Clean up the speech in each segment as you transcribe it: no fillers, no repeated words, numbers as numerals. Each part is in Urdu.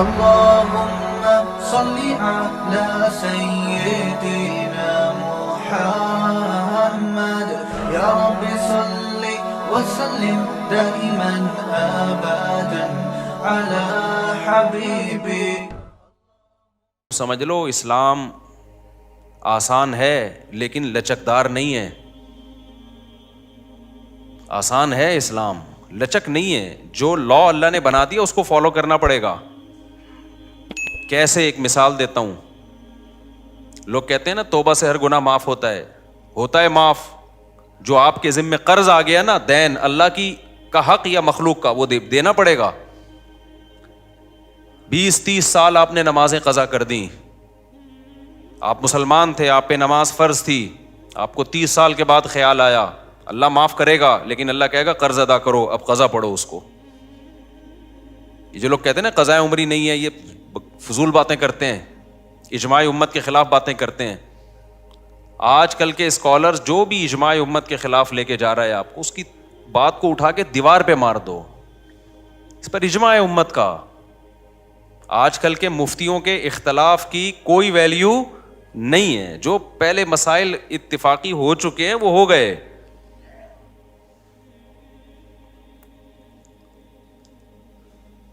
اللهم صل على سيدنا محمد يا رب صل وسلم دائما ابدا على حبيبي. سمجھ لو اسلام آسان ہے لیکن لچکدار نہیں ہے. آسان ہے اسلام، لچک نہیں ہے. جو لا اللہ نے بنا دیا اس کو فالو کرنا پڑے گا. کیسے؟ ایک مثال دیتا ہوں. لوگ کہتے ہیں نا توبہ سے ہر گناہ معاف ہوتا ہے. ہوتا ہے معاف. جو آپ کے ذمہ قرض آ گیا نا، دین اللہ کی کا حق یا مخلوق کا، وہ دینا پڑے گا. 20-30 سال آپ نے نمازیں قضا کر دیں. آپ مسلمان تھے، آپ پہ نماز فرض تھی. آپ کو 30 سال کے بعد خیال آیا اللہ معاف کرے گا، لیکن اللہ کہے گا قرض ادا کرو، اب قضا پڑھو اس کو. یہ جو لوگ کہتے ہیں نا قضاء عمری نہیں ہے، یہ فضول باتیں کرتے ہیں، اجماع امت کے خلاف باتیں کرتے ہیں. آج کل کے اسکالرز جو بھی اجماع امت کے خلاف لے کے جا رہا ہے آپ کو، اس کی بات کو اٹھا کے دیوار پہ مار دو. اس پر اجماع امت کا، آج کل کے مفتیوں کے اختلاف کی کوئی ویلیو نہیں ہے. جو پہلے مسائل اتفاقی ہو چکے ہیں وہ ہو گئے.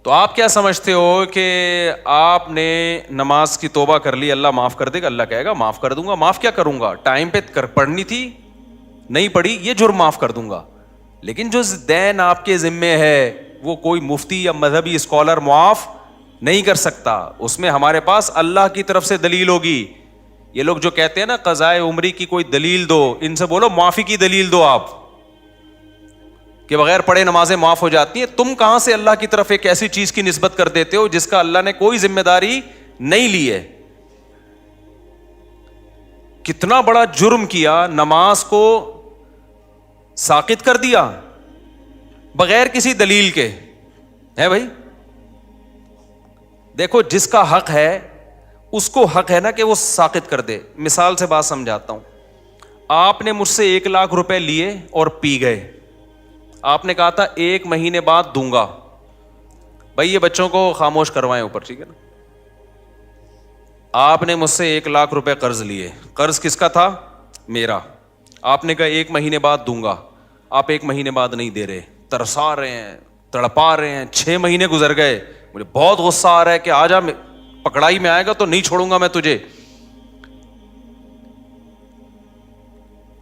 تو آپ کیا سمجھتے ہو کہ آپ نے نماز کی توبہ کر لی، اللہ معاف کر دے گا؟ اللہ کہے گا معاف کر دوں گا. معاف کیا کروں گا؟ ٹائم پہ پڑھنی تھی نہیں پڑھی، یہ جرم معاف کر دوں گا. لیکن جو دین آپ کے ذمے ہے وہ کوئی مفتی یا مذہبی اسکالر معاف نہیں کر سکتا. اس میں ہمارے پاس اللہ کی طرف سے دلیل ہوگی. یہ لوگ جو کہتے ہیں نا قضاء عمری کی کوئی دلیل دو، ان سے بولو معافی کی دلیل دو آپ، کہ بغیر پڑھے نمازیں معاف ہو جاتی ہیں. تم کہاں سے اللہ کی طرف ایک ایسی چیز کی نسبت کر دیتے ہو جس کا اللہ نے کوئی ذمہ داری نہیں لی ہے؟ کتنا بڑا جرم کیا، نماز کو ساقط کر دیا بغیر کسی دلیل کے. ہے بھائی، دیکھو جس کا حق ہے اس کو حق ہے نا کہ وہ ساقط کر دے. مثال سے بات سمجھاتا ہوں. آپ نے مجھ سے 1 لاکھ روپے لیے اور پی گئے. آپ نے کہا تھا 1 مہینے بعد دوں گا. بھائی یہ بچوں کو خاموش کروائیں اوپر، ٹھیک ہے نا. آپ نے مجھ سے 1 لاکھ روپے قرض لیے. قرض کس کا تھا؟ میرا. آپ نے کہا 1 مہینے بعد دوں گا. آپ 1 مہینے بعد نہیں دے رہے، ترسا رہے ہیں، تڑپا رہے ہیں. 6 مہینے گزر گئے. مجھے بہت غصہ آ رہا ہے کہ آجا، پکڑائی میں آئے گا تو نہیں چھوڑوں گا میں تجھے.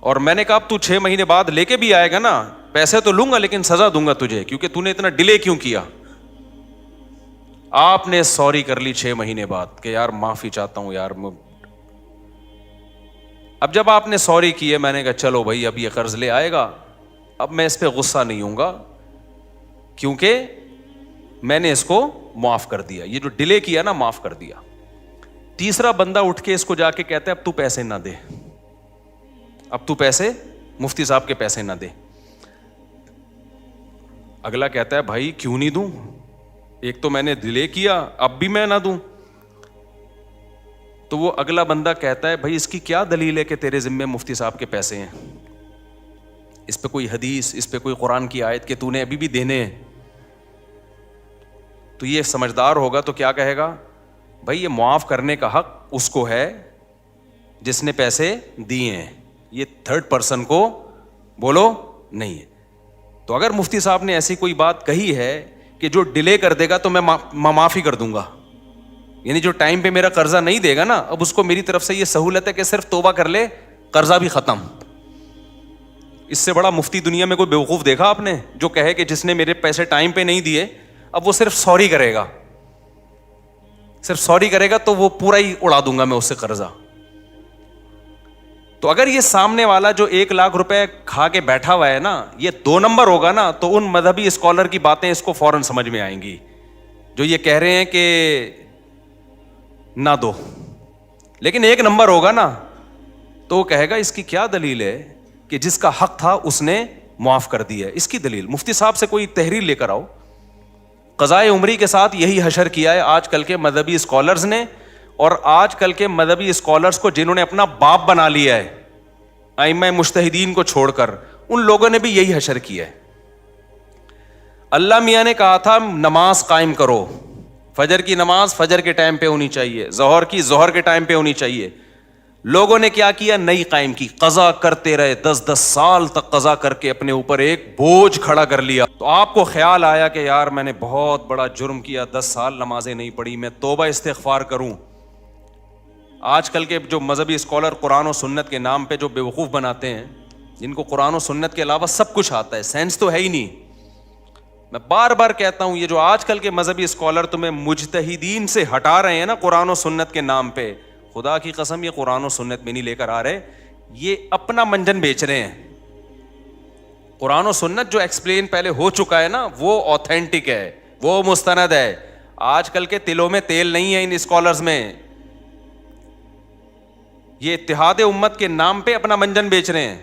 اور میں نے کہا اب تو 6 مہینے بعد لے کے بھی آئے گا نا، پیسے تو لوں گا لیکن سزا دوں گا تجھے، کیونکہ تو نے اتنا ڈیلے کیوں کیا. آپ نے سوری کر لی 6 مہینے بعد کہ یار معافی چاہتا ہوں یار. اب جب آپ نے سوری کی ہے، میں نے کہا چلو بھائی اب یہ قرض لے آئے گا، اب میں اس پہ غصہ نہیں ہوں گا کیونکہ میں نے اس کو معاف کر دیا. یہ جو ڈیلے کیا نا معاف کر دیا. تیسرا بندہ اٹھ کے اس کو جا کے کہتا ہے اب تو پیسے نہ دے، اب تو پیسے مفتی صاحب کے پیسے نہ دے. اگلا کہتا ہے بھائی کیوں نہیں دوں، ایک تو میں نے ڈیلے کیا، اب بھی میں نہ دوں. تو وہ اگلا بندہ کہتا ہے بھائی اس کی کیا دلیل ہے کہ تیرے ذمے مفتی صاحب کے پیسے ہیں؟ اس پہ کوئی حدیث، اس پہ کوئی قرآن کی آیت کہ تو نے ابھی بھی دینے ہیں؟ تو یہ سمجھدار ہوگا تو کیا کہے گا؟ بھائی یہ معاف کرنے کا حق اس کو ہے جس نے پیسے دیے ہیں، یہ 3rd پرسن کو بولو نہیں ہے. تو اگر مفتی صاحب نے ایسی کوئی بات کہی ہے کہ جو ڈیلے کر دے گا تو میں معافی کر دوں گا، یعنی جو ٹائم پہ میرا قرضہ نہیں دے گا نا، اب اس کو میری طرف سے یہ سہولت ہے کہ صرف توبہ کر لے، قرضہ بھی ختم. اس سے بڑا مفتی دنیا میں کوئی بیوقوف دیکھا آپ نے جو کہے کہ جس نے میرے پیسے ٹائم پہ نہیں دیے اب وہ صرف سوری کرے گا، صرف سوری کرے گا تو وہ پورا ہی اڑا دوں گا میں اس سے قرضہ. تو اگر یہ سامنے والا جو 1 لاکھ روپے کھا کے بیٹھا ہوا ہے نا، یہ 2 نمبر ہوگا نا، تو ان مذہبی اسکالر کی باتیں اس کو فوراً سمجھ میں آئیں گی جو یہ کہہ رہے ہیں کہ نہ دو. لیکن 1 نمبر ہوگا نا تو وہ کہے گا اس کی کیا دلیل ہے کہ جس کا حق تھا اس نے معاف کر دیا ہے. اس کی دلیل مفتی صاحب سے کوئی تحریر لے کر آؤ. قضاء عمری کے ساتھ یہی حشر کیا ہے آج کل کے مذہبی اسکالرز نے، اور آج کل کے مذہبی اسکالرز کو جنہوں نے اپنا باپ بنا لیا ہے ائمہ مجتہدین کو چھوڑ کر، ان لوگوں نے بھی یہی حشر کیا ہے. اللہ میاں نے کہا تھا نماز قائم کرو، فجر کی نماز فجر کے ٹائم پہ ہونی چاہیے, ظہر کی ظہر کے ٹائم پہ ہونی چاہیے. لوگوں نے کیا کیا, نئی قائم کی, قضا کرتے رہے, 10 سال تک قضا کر کے اپنے اوپر ایک بوجھ کھڑا کر لیا. تو آپ کو خیال آیا کہ یار میں نے بہت بڑا جرم کیا, 10 سال نمازیں نہیں پڑھی, میں توبہ استغفار کروں. آج کل کے جو مذہبی اسکالر قرآن و سنت کے نام پہ جو بیوقوف بناتے ہیں, جن کو قرآن و سنت کے علاوہ سب کچھ آتا ہے, سینس تو ہے ہی نہیں. میں بار بار کہتا ہوں, یہ جو آج کل کے مذہبی اسکالر تمہیں مجتہدین سے ہٹا رہے ہیں نا قرآن و سنت کے نام پہ, خدا کی قسم یہ قرآن و سنت میں نہیں لے کر آ رہے, یہ اپنا منجن بیچ رہے ہیں. قرآن و سنت جو ایکسپلین پہلے ہو چکا ہے نا, وہ آتھینٹک ہے, وہ مستند ہے. آج کل کے تلوں میں تیل نہیں ہے ان اسکالرز میں, یہ اتحاد امت کے نام پہ اپنا منجن بیچ رہے ہیں.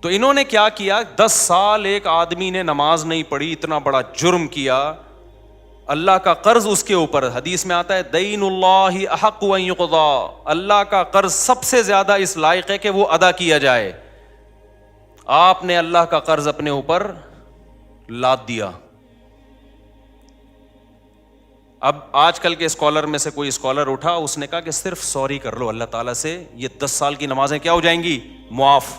تو انہوں نے کیا کیا, 10 سال ایک آدمی نے نماز نہیں پڑھی, اتنا بڑا جرم کیا, اللہ کا قرض اس کے اوپر. حدیث میں آتا ہے دین اللہ احق ان یقضی, اللہ کا قرض سب سے زیادہ اس لائق ہے کہ وہ ادا کیا جائے. آپ نے اللہ کا قرض اپنے اوپر لاد دیا. اب آج کل کے اسکالر میں سے کوئی اسکالر اٹھا, اس نے کہا کہ صرف سوری کر لو اللہ تعالیٰ سے, یہ 10 سال کی نمازیں کیا ہو جائیں گی, معاف.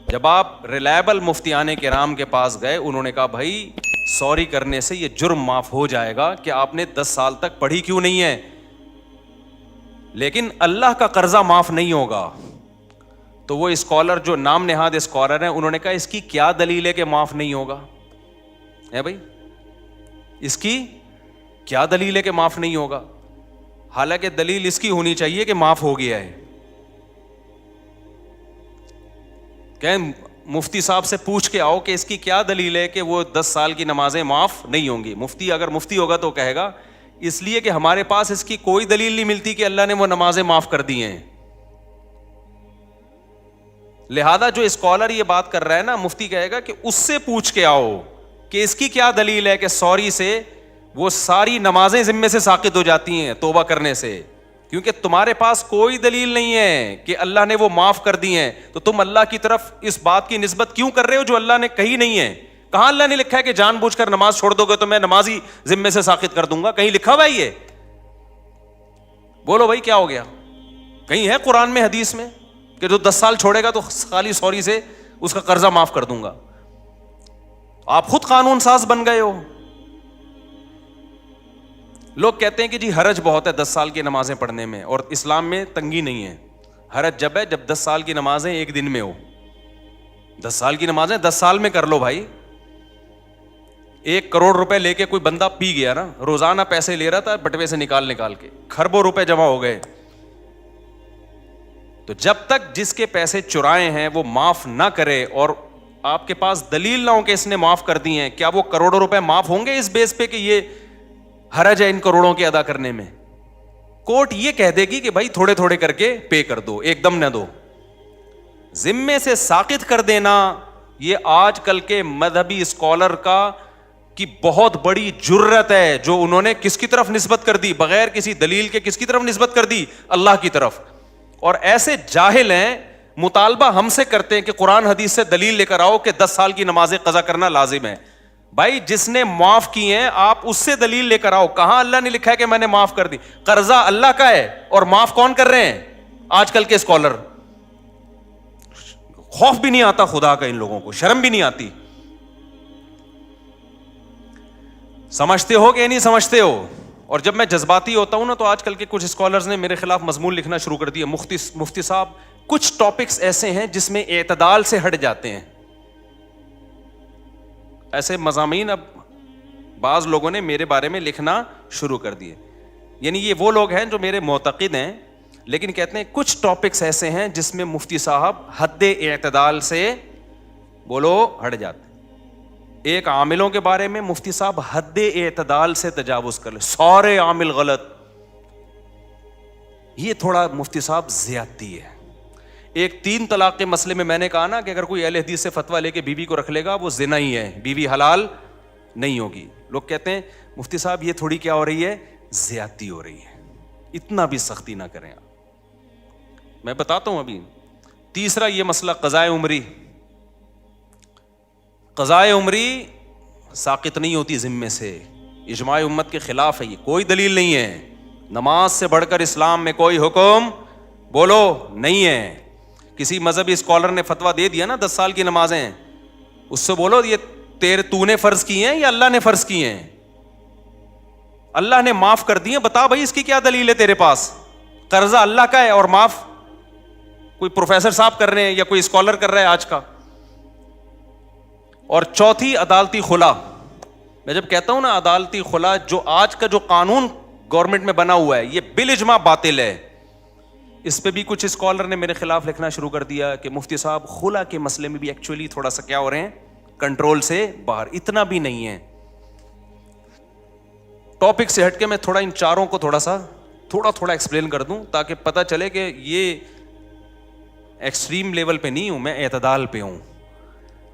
جب آپ ریلائبل مفتیان کرام کے پاس گئے, انہوں نے کہا بھائی سوری کرنے سے یہ جرم معاف ہو جائے گا کہ آپ نے 10 سال تک پڑھی کیوں نہیں ہے, لیکن اللہ کا قرضہ معاف نہیں ہوگا. تو وہ اسکالر جو نام نہاد اسکالر ہیں, انہوں نے کہا اس کی کیا دلیل ہے کہ معاف نہیں ہوگا, ہے بھائی اس کی کیا دلیل ہے کہ معاف نہیں ہوگا, حالانکہ دلیل اس کی ہونی چاہیے کہ معاف ہو گیا ہے. کہ مفتی صاحب سے پوچھ کے آؤ کہ اس کی کیا دلیل ہے کہ وہ 10 سال کی نمازیں معاف نہیں ہوں گی. مفتی اگر مفتی ہوگا تو کہے گا اس لیے کہ ہمارے پاس اس کی کوئی دلیل نہیں ملتی کہ اللہ نے وہ نمازیں معاف کر دی ہیں. لہذا جو اسکالر یہ بات کر رہا ہے نا, مفتی کہے گا کہ اس سے پوچھ کے آؤ کہ اس کی کیا دلیل ہے کہ سوری سے وہ ساری نمازیں ذمے سے ساقط ہو جاتی ہیں توبہ کرنے سے, کیونکہ تمہارے پاس کوئی دلیل نہیں ہے کہ اللہ نے وہ معاف کر دی ہیں. تو تم اللہ کی طرف اس بات کی نسبت کیوں کر رہے ہو جو اللہ نے کہی نہیں ہے. کہاں اللہ نے لکھا ہے کہ جان بوجھ کر نماز چھوڑ دو گے تو میں نماز ہی ذمے سے ساقط کر دوں گا, کہیں لکھا ہوا ہے یہ؟ بولو بھائی کیا ہو گیا, کہیں ہے قرآن میں حدیث میں کہ جو 10 سال چھوڑے گا تو خالی سوری سے اس کا قرضہ معاف کر دوں گا؟ آپ خود قانون ساز بن گئے ہو. لوگ کہتے ہیں کہ جی حرج بہت ہے 10 سال کی نمازیں پڑھنے میں, اور اسلام میں تنگی نہیں ہے. حرج جب ہے جب 10 سال کی نمازیں ایک دن میں ہو. 10 سال کی نمازیں 10 سال میں کر لو بھائی. 1 کروڑ روپے لے کے کوئی بندہ پی گیا نا, روزانہ پیسے لے رہا تھا بٹوے سے نکال کے, کھربوں روپے جمع ہو گئے. تو جب تک جس کے پیسے چرائے ہیں وہ معاف نہ کرے اور آپ کے پاس دلیل نہ ہو کہ اس نے معاف کر دی ہیں, کیا وہ کروڑوں روپے معاف ہوں گے اس بیس پہ کہ یہ حرج ہے ان کروڑوں کے ادا کرنے میں؟ کورٹ یہ کہہ دے گی کہ بھائی تھوڑے تھوڑے کر کے پے کر دو, ایک دم نہ دو. ذمے سے ساقط کر دینا یہ آج کل کے مذہبی اسکالر کی بہت بڑی جرت ہے, جو انہوں نے کس کی طرف نسبت کر دی, بغیر کسی دلیل کے کس کی طرف نسبت کر دی, اللہ کی طرف. اور ایسے جاہل ہیں, مطالبہ ہم سے کرتے ہیں کہ قرآن حدیث سے دلیل لے کر آؤ کہ 10 سال کی نمازیں قضا کرنا لازم ہے. بھائی جس نے معاف کی ہیں آپ اس سے دلیل لے کر آؤ, کہاں اللہ نے لکھا ہے کہ میں نے معاف کر دی؟ قرضہ اللہ کا ہے اور معاف کون کر رہے ہیں؟ آج کل کے اسکالر. خوف بھی نہیں آتا خدا کا ان لوگوں کو, شرم بھی نہیں آتی. سمجھتے ہو کہ نہیں سمجھتے ہو؟ اور جب میں جذباتی ہوتا ہوں نا تو آج کل کے کچھ اسکالرز نے میرے خلاف مضمون لکھنا شروع کر دیا, مفتی صاحب کچھ ٹاپکس ایسے ہیں جس میں اعتدال سے ہٹ جاتے ہیں. ایسے مضامین اب بعض لوگوں نے میرے بارے میں لکھنا شروع کر دیے. یعنی یہ وہ لوگ ہیں جو میرے معتقد ہیں, لیکن کہتے ہیں کچھ ٹاپکس ایسے ہیں جس میں مفتی صاحب حد اعتدال سے بولو ہٹ جاتے. ایک عاملوں کے بارے میں مفتی صاحب حد اعتدال سے تجاوز کر لے, سارے عامل غلط. یہ تھوڑا مفتی صاحب زیادتی ہے. ایک 3 طلاق کے مسئلے میں نے کہا نا کہ اگر کوئی اہل حدیث سے فتویٰ لے کے بیوی کو رکھ لے گا وہ زنا ہی ہے, بیوی حلال نہیں ہوگی. لوگ کہتے ہیں مفتی صاحب یہ تھوڑی کیا ہو رہی ہے, زیادتی ہو رہی ہے, اتنا بھی سختی نہ کریں. میں بتاتا ہوں ابھی. تیسرا یہ مسئلہ قضائے عمری. قضائے عمری ساقط نہیں ہوتی ذمے سے, اجماع امت کے خلاف ہے یہ, کوئی دلیل نہیں ہے. نماز سے بڑھ کر اسلام میں کوئی حکم بولو نہیں ہے. کسی مذہبی اسکالر نے فتویٰ دے دیا نا 10 سال کی نمازیں, اس سے بولو یہ تو نے فرض کی ہیں یا اللہ نے فرض کی ہیں؟ اللہ نے معاف کر دی ہیں, بتا بھائی اس کی کیا دلیل ہے تیرے پاس؟ قرضہ اللہ کا ہے اور معاف کوئی پروفیسر صاحب کر رہے ہیں یا کوئی اسکالر کر رہا ہے آج کا. اور چوتھی عدالتی خلا. میں جب کہتا ہوں نا عدالتی خلا, جو آج کا جو قانون گورنمنٹ میں بنا ہوا ہے یہ بالاجماع باطل ہے. اس پہ بھی کچھ اسکالر نے میرے خلاف لکھنا شروع کر دیا کہ مفتی صاحب خلا کے مسئلے میں بھی ایکچولی تھوڑا سا کیا ہو رہے ہیں, کنٹرول سے باہر. اتنا بھی نہیں ہے. ٹاپک سے ہٹ کے میں تھوڑا ان چاروں کو تھوڑا ایکسپلین کر دوں تاکہ پتہ چلے کہ یہ ایکسٹریم لیول پہ نہیں ہوں, میں اعتدال پہ ہوں.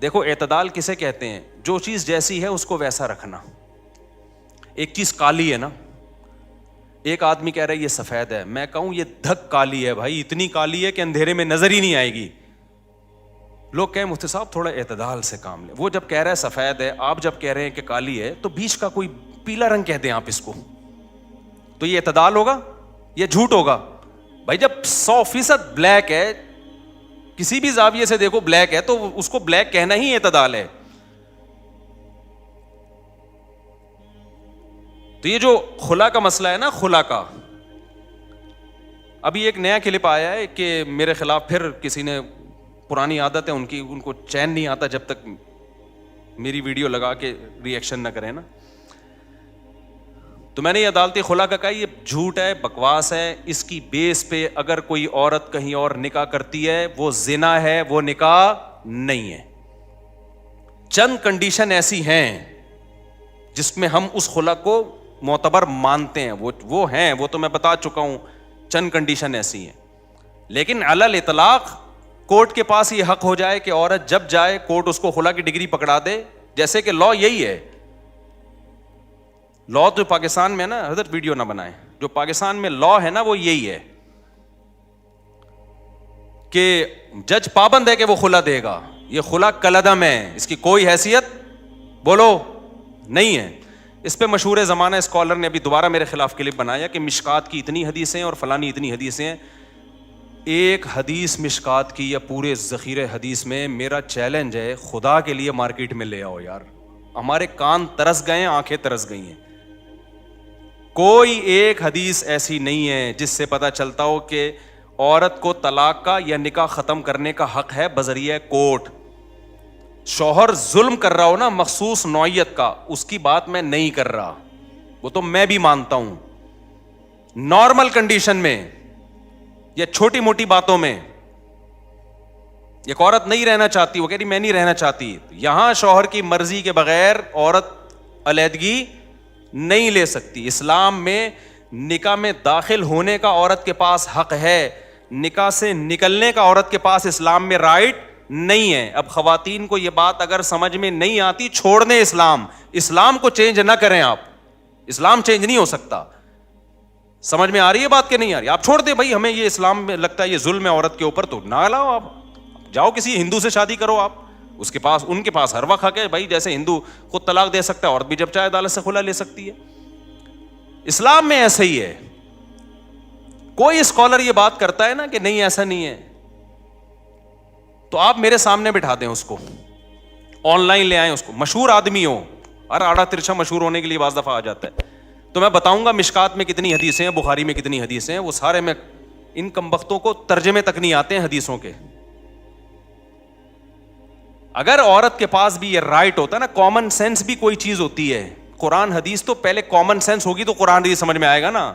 دیکھو اعتدال کسے کہتے ہیں؟ جو چیز جیسی ہے اس کو ویسا رکھنا. ایک چیز کالی ہے نا, ایک آدمی کہہ رہا ہے یہ سفید ہے, میں کہوں یہ دھک کالی ہے بھائی, اتنی کالی ہے کہ اندھیرے میں نظر ہی نہیں آئے گی. لوگ کہیں مفتی صاحب تھوڑا اعتدال سے کام لیں. وہ جب کہہ رہا ہے سفید ہے, آپ جب کہہ رہے ہیں کہ کالی ہے, تو بیچ کا کوئی پیلا رنگ کہہ دیں آپ اس کو, تو یہ اعتدال ہوگا؟ یہ جھوٹ ہوگا بھائی. جب 100% بلیک ہے, کسی بھی زاویے سے دیکھو بلیک ہے, تو اس کو بلیک کہنا ہی اعتدال ہے. تو یہ جو خلا کا مسئلہ ہے نا, خلا کا, ابھی ایک نیا کلپ آیا ہے کہ میرے خلاف پھر کسی نے, پرانی عادت ہے ان کی, ان کو چین نہیں آتا جب تک میری ویڈیو لگا کے ری ایکشن نہ کریں نا. تو میں نے یہ عدالتی خلا کا کہا یہ جھوٹ ہے, بکواس ہے. اس کی بیس پہ اگر کوئی عورت کہیں اور نکاح کرتی ہے وہ زنا ہے, وہ نکاح نہیں ہے. چند کنڈیشن ایسی ہیں جس میں ہم اس خلا کو معتبر مانتے ہیں, وہ ہیں, وہ تو میں بتا چکا ہوں. چند کنڈیشن ایسی ہیں, لیکن علی الاطلاق کورٹ کے پاس یہ حق ہو جائے کہ عورت جب جائے کورٹ اس کو خلا کی ڈگری پکڑا دے. جیسے کہ لا یہی ہے, لا تو پاکستان میں نا, حضرت ویڈیو نہ بنائیں, جو پاکستان میں لا ہے نا وہ یہی ہے کہ جج پابند ہے کہ وہ خلا دے گا. یہ خلا کلعدم ہے, اس کی کوئی حیثیت بولو نہیں ہے. اس پہ مشہور زمانہ اسکالر نے ابھی دوبارہ میرے خلاف کلپ بنایا کہ مشکات کی اتنی حدیثیں اور فلانی اتنی حدیثیں ہیں. ایک حدیث مشکات کی یا پورے ذخیرے حدیث میں, میرا چیلنج ہے خدا کے لیے مارکیٹ میں لے آؤ یار. ہمارے کان ترس گئے ہیں, آنکھیں ترس گئی ہیں. کوئی ایک حدیث ایسی نہیں ہے جس سے پتہ چلتا ہو کہ عورت کو طلاق کا یا نکاح ختم کرنے کا حق ہے بذریعہ کورٹ. شوہر ظلم کر رہا ہو نا مخصوص نوعیت کا, اس کی بات میں نہیں کر رہا, وہ تو میں بھی مانتا ہوں. نارمل کنڈیشن میں یا چھوٹی موٹی باتوں میں ایک عورت نہیں رہنا چاہتی, وہ کہہ رہی میں نہیں رہنا چاہتی, یہاں شوہر کی مرضی کے بغیر عورت علیحدگی نہیں لے سکتی. اسلام میں نکاح میں داخل ہونے کا عورت کے پاس حق ہے, نکاح سے نکلنے کا عورت کے پاس اسلام میں رائٹ نہیں ہے. اب خواتین کو یہ بات اگر سمجھ میں نہیں آتی, چھوڑ دیں اسلام کو چینج نہ کریں آپ. اسلام چینج نہیں ہو سکتا. سمجھ میں آ رہی ہے بات کہ نہیں آ رہی؟ آپ چھوڑ دیں بھائی, ہمیں یہ اسلام میں لگتا ہے یہ ظلم ہے عورت کے اوپر, تو نہ لاؤ, آپ جاؤ کسی ہندو سے شادی کرو. آپ اس کے پاس, ان کے پاس ہر وقت حق ہے بھائی, جیسے ہندو خود طلاق دے سکتا ہے, عورت بھی جب چاہے عدالت سے خلا لے سکتی ہے. اسلام میں ایسا ہی ہے. کوئی اسکالر یہ بات کرتا ہے نا کہ نہیں ایسا نہیں ہے, تو آپ میرے سامنے بٹھا دیں اس کو, آن لائن لے آئیں اس کو, مشہور آدمی ہو, ہر آڑا ترچھا مشہور ہونے کے لیے بعض دفعہ آ جاتا ہے, تو میں بتاؤں گا مشکات میں کتنی حدیثیں ہیں, بخاری میں کتنی حدیثیں ہیں, وہ سارے میں ان کمبختوں کو ترجمے تک نہیں آتے ہیں حدیثوں کے. اگر عورت کے پاس بھی یہ رائٹ ہوتا ہے نا, کامن سینس بھی کوئی چیز ہوتی ہے. قرآن حدیث تو پہلے کامن سینس ہوگی تو قرآن حدیث سمجھ میں آئے گا نا.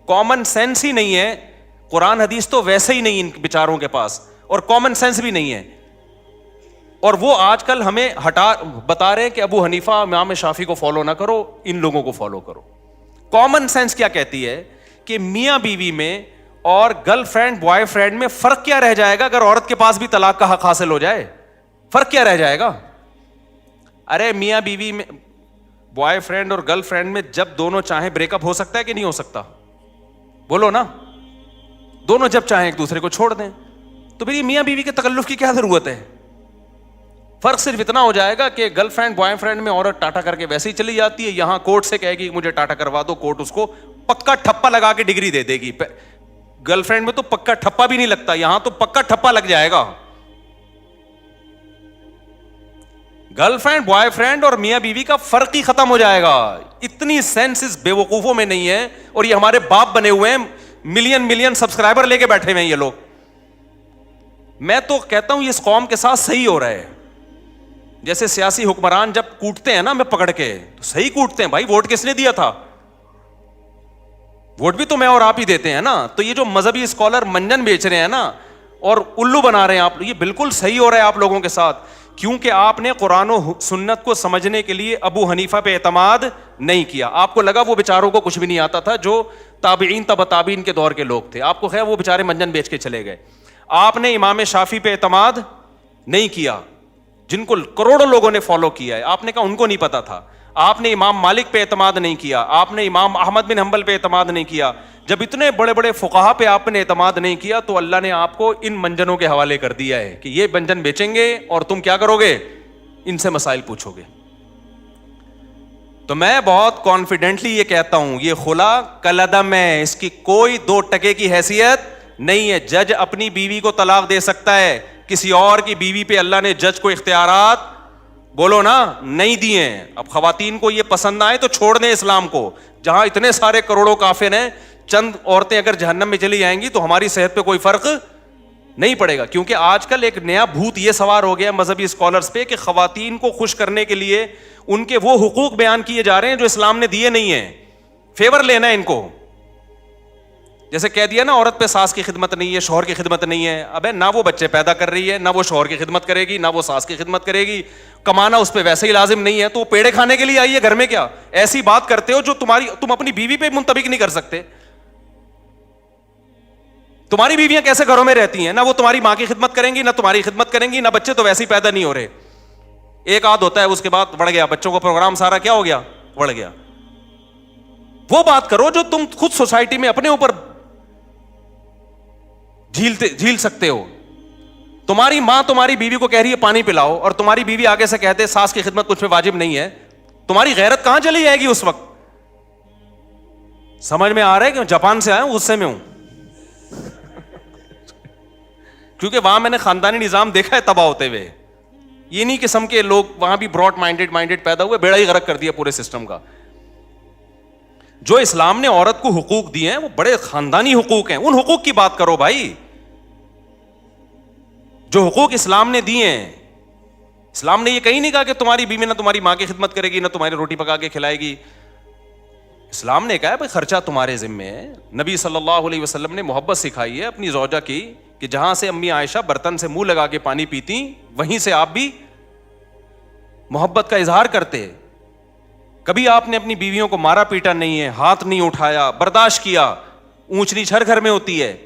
کامن سینس ہی نہیں ہے, قرآن حدیث تو ویسے ہی نہیں ان بیچاروں کے پاس, اور کامن سینس بھی نہیں ہے. اور وہ آج کل ہمیں بتا رہے ہیں کہ ابو حنیفہ امام شافعی کو فالو نہ کرو, ان لوگوں کو فالو کرو. کامن سینس کیا کہتی ہے کہ میاں بیوی میں اور گرل فرینڈ بوائے فرینڈ میں فرق کیا رہ جائے گا اگر عورت کے پاس بھی طلاق کا حق حاصل ہو جائے؟ فرق کیا رہ جائے گا؟ ارے میاں بیوی میں, بوائے فرینڈ اور گرل فرینڈ میں جب دونوں چاہیں بریک اپ ہو سکتا ہے کہ نہیں ہو سکتا؟ بولو نا. دونوں جب چاہیں ایک دوسرے کو چھوڑ دیں, تو پھر یہ میاں بیوی کے تکلف کی کیا ضرورت ہے؟ فرق صرف اتنا ہو جائے گا کہ گرل فرینڈ بوائے فرینڈ میں عورت ٹاٹا کر کے ویسے ہی چلی جاتی ہے, یہاں کورٹ سے کہے گی مجھے ٹاٹا کروا دو, کورٹ اس کو پکا ٹھپا لگا کے ڈگری دے دے گی. گرل فرینڈ میں تو پکا ٹھپا بھی نہیں لگتا, یہاں تو پکا ٹھپا لگ جائے گا. گرل فرینڈ بوائے فرینڈ اور میاں بیوی کا فرق ہی ختم ہو جائے گا. اتنی سینس اس بے وقوفوں میں نہیں ہے, اور یہ ہمارے باپ بنے ہوئے ہیں, ملین سبسکرائبر لے کے بیٹھے ہوئے ہیں یہ لوگ. میں تو کہتا ہوں یہ اس قوم کے ساتھ صحیح ہو رہا ہے. جیسے سیاسی حکمران جب کوٹتے ہیں نا میں پکڑ کے, تو صحیح کوٹتے ہیں بھائی, ووٹ کس نے دیا تھا؟ ووٹ بھی تو میں اور آپ ہی دیتے ہیں نا. تو یہ جو مذہبی اسکالر منجن بیچ رہے ہیں نا اور الو بنا رہے ہیں آپ, یہ بالکل صحیح ہو رہا ہے آپ لوگوں کے ساتھ, کیونکہ آپ نے قرآن و سنت کو سمجھنے کے لیے ابو حنیفہ پہ اعتماد نہیں کیا. آپ کو لگا وہ بیچاروں کو کچھ بھی نہیں آتا تھا, جو تابعین تبع تابعین کے دور کے لوگ تھے, آپ کو خیر وہ بیچارے منجن بیچ کے چلے گئے. آپ نے امام شافعی پہ اعتماد نہیں کیا, جن کو کروڑوں لوگوں نے فالو کیا ہے, آپ نے کہا ان کو نہیں پتا تھا. آپ نے امام مالک پہ اعتماد نہیں کیا, آپ نے امام احمد بن حنبل پہ اعتماد نہیں کیا. جب اتنے بڑے بڑے فقہا پہ آپ نے اعتماد نہیں کیا تو اللہ نے آپ کو ان منجنوں کے حوالے کر دیا ہے کہ یہ منجن بیچیں گے اور تم کیا کرو گے, ان سے مسائل پوچھو گے. تو میں بہت کانفیڈنٹلی یہ کہتا ہوں, یہ خلا کالعدم ہے, اس کی کوئی 2 ٹکے کی حیثیت نہیں ہے. جج اپنی بیوی کو طلاق دے سکتا ہے, کسی اور کی بیوی پہ اللہ نے جج کو اختیارات بولو نا نہیں دیے ہیں. اب خواتین کو یہ پسند نہ آئے تو چھوڑ دیں اسلام کو. جہاں اتنے سارے کروڑوں کافر ہیں, چند عورتیں اگر جہنم میں چلی جائیں گی تو ہماری صحت پہ کوئی فرق نہیں پڑے گا. کیونکہ آج کل ایک نیا بھوت یہ سوار ہو گیا مذہبی اسکالرز پہ کہ خواتین کو خوش کرنے کے لیے ان کے وہ حقوق بیان کیے جا رہے ہیں جو اسلام نے دیے نہیں ہیں, فیور لینا ہے ان کو. جیسے کہہ دیا نا عورت پہ ساس کی خدمت نہیں ہے, شوہر کی خدمت نہیں ہے. ابے نہ وہ بچے پیدا کر رہی ہے, نہ وہ شوہر کی خدمت کرے گی, نہ وہ ساس کی خدمت کرے گی, کمانا اس پہ ویسے ہی لازم نہیں ہے, تو وہ پیڑے کھانے کے لیے آئی ہے گھر میں کیا؟ ایسی بات کرتے ہو جو تم اپنی بیوی پہ منطبق نہیں کر سکتے. تمہاری بیویاں کیسے گھروں میں رہتی ہیں, نہ وہ تمہاری ماں کی خدمت کریں گی, نہ تمہاری خدمت کریں گی, نہ بچے تو ویسے ہی پیدا نہیں ہو رہے. ایک آدھ ہوتا ہے اس کے بعد بڑھ گیا, بچوں کا پروگرام سارا کیا ہو گیا, بڑھ گیا. وہ بات کرو جو تم خود سوسائٹی میں اپنے اوپر جھیل سکتے ہو. تمہاری ماں تمہاری بیوی کو کہہ رہی ہے پانی پلاؤ, اور تمہاری بیوی آگے سے کہتے ساس کی خدمت کچھ پہ واجب نہیں ہے, تمہاری غیرت کہاں چلی جائے گی اس وقت؟ سمجھ میں آ رہا ہے کہ جاپان سے آیا ہوں, غصے میں ہوں کیونکہ وہاں میں نے خاندانی نظام دیکھا ہے تباہ ہوتے ہوئے. یہ نہیں قسم کے لوگ وہاں بھی براڈ مائنڈیڈ پیدا ہوئے, بیڑا ہی غرق کر دیا پورے سسٹم کا. جو اسلام نے عورت کو حقوق دیے ہیں وہ بڑے خاندانی حقوق ہیں, ان حقوق کی بات کرو بھائی. جو حقوق اسلام نے دیے ہیں, اسلام نے یہ کہیں نہیں کہا کہ تمہاری بیوی نہ تمہاری ماں کی خدمت کرے گی, نہ تمہاری روٹی پکا کے کھلائے گی. اسلام نے کہا ہے بھائی خرچہ تمہارے ذمے ہے. نبی صلی اللہ علیہ وسلم نے محبت سکھائی ہے اپنی زوجہ کی کہ جہاں سے امی عائشہ برتن سے منہ لگا کے پانی پیتی, وہیں سے آپ بھی محبت کا اظہار کرتے. کبھی آپ نے اپنی بیویوں کو مارا پیٹا نہیں ہے, ہاتھ نہیں اٹھایا, برداشت کیا. اونچ نیچ ہر گھر میں ہوتی ہے.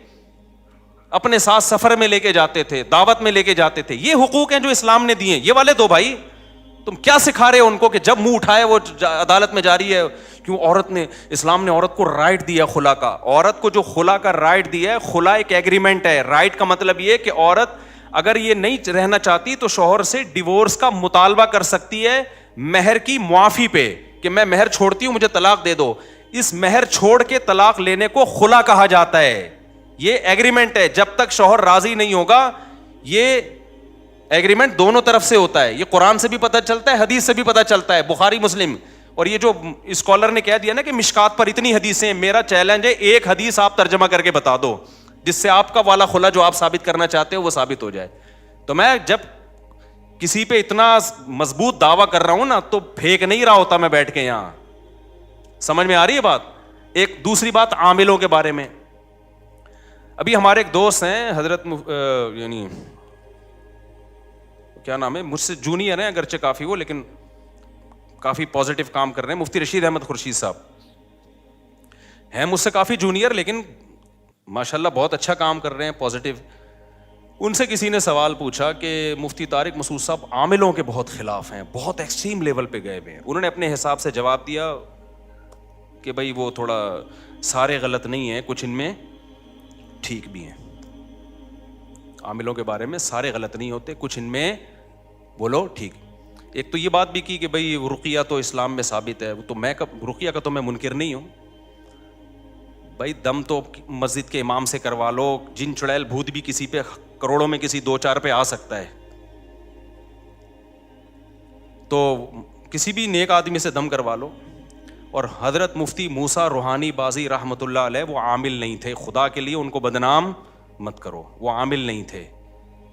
اپنے ساتھ سفر میں لے کے جاتے تھے, دعوت میں لے کے جاتے تھے. یہ حقوق ہیں جو اسلام نے دیے, یہ والے دو بھائی. تم کیا سکھا رہے ہو ان کو کہ جب منہ اٹھائے وہ عدالت میں جاری ہے؟ کیوں عورت نے, اسلام نے عورت کو رائٹ دیا خلا کا. عورت کو جو خلا کا رائٹ دیا ہے, خلا ایک ایگریمنٹ ہے. رائٹ کا مطلب یہ کہ عورت اگر یہ نہیں رہنا چاہتی تو شوہر سے ڈیورس کا مطالبہ کر سکتی ہے مہر کی معافی پہ, کہ میں مہر چھوڑتی ہوں مجھے طلاق دے دو. اس مہر چھوڑ کے طلاق لینے کو خلا کہا جاتا ہے. یہ ایگریمنٹ ہے, جب تک شوہر راضی نہیں ہوگا. یہ ایگریمنٹ دونوں طرف سے ہوتا ہے. یہ قرآن سے بھی پتہ چلتا ہے, حدیث سے بھی پتہ چلتا ہے, بخاری مسلم. اور یہ جو اسکالر نے کہہ دیا نا کہ مشکات پر اتنی حدیثیں ہیں, میرا چیلنج ہے ایک حدیث آپ ترجمہ کر کے بتا دو جس سے آپ کا والا خلا جو آپ ثابت کرنا چاہتے ہو وہ ثابت ہو جائے. تو میں جب کسی پہ اتنا مضبوط دعویٰ کر رہا ہوں نا تو پھینک نہیں رہا ہوتا میں بیٹھ کے یہاں. سمجھ میں آ رہی ہے بات؟ ایک دوسری بات عاملوں کے بارے میں. ابھی ہمارے ایک دوست ہیں حضرت یعنی کیا نام ہے, مجھ سے جونیئر ہیں اگرچہ کافی وہ, لیکن کافی پازیٹیو کام کر رہے ہیں. مفتی رشید احمد خورشید صاحب ہیں مجھ سے کافی جونیئر, لیکن ماشاءاللہ بہت اچھا کام کر رہے ہیں, پازیٹیو. ان سے کسی نے سوال پوچھا کہ مفتی طارق مسعود صاحب عاملوں کے بہت خلاف ہیں, بہت ایکسٹریم لیول پہ گئے ہوئے ہیں. انہوں نے اپنے حساب سے جواب دیا کہ بھائی وہ تھوڑا سارے غلط نہیں ہیں, کچھ ان میں ٹھیک بھی ہیں. عاملوں کے بارے میں سارے غلط نہیں ہوتے, کچھ ان میں بولو ٹھیک. ایک تو یہ بات بھی کی کہ بھائی رقیہ تو اسلام میں ثابت ہے, تو میں رقیہ کا تو میں منکر نہیں ہوں بھائی. دم تو مسجد کے امام سے کروا لو, جن چڑیل بھوت بھی کسی پہ کروڑوں میں کسی 2-4 پہ آ سکتا ہے, تو کسی بھی نیک آدمی سے دم کروا لو. اور حضرت مفتی موسیٰ روحانی بازی رحمۃ اللہ علیہ وہ عامل نہیں تھے, خدا کے لیے ان کو بدنام مت کرو, وہ عامل نہیں تھے.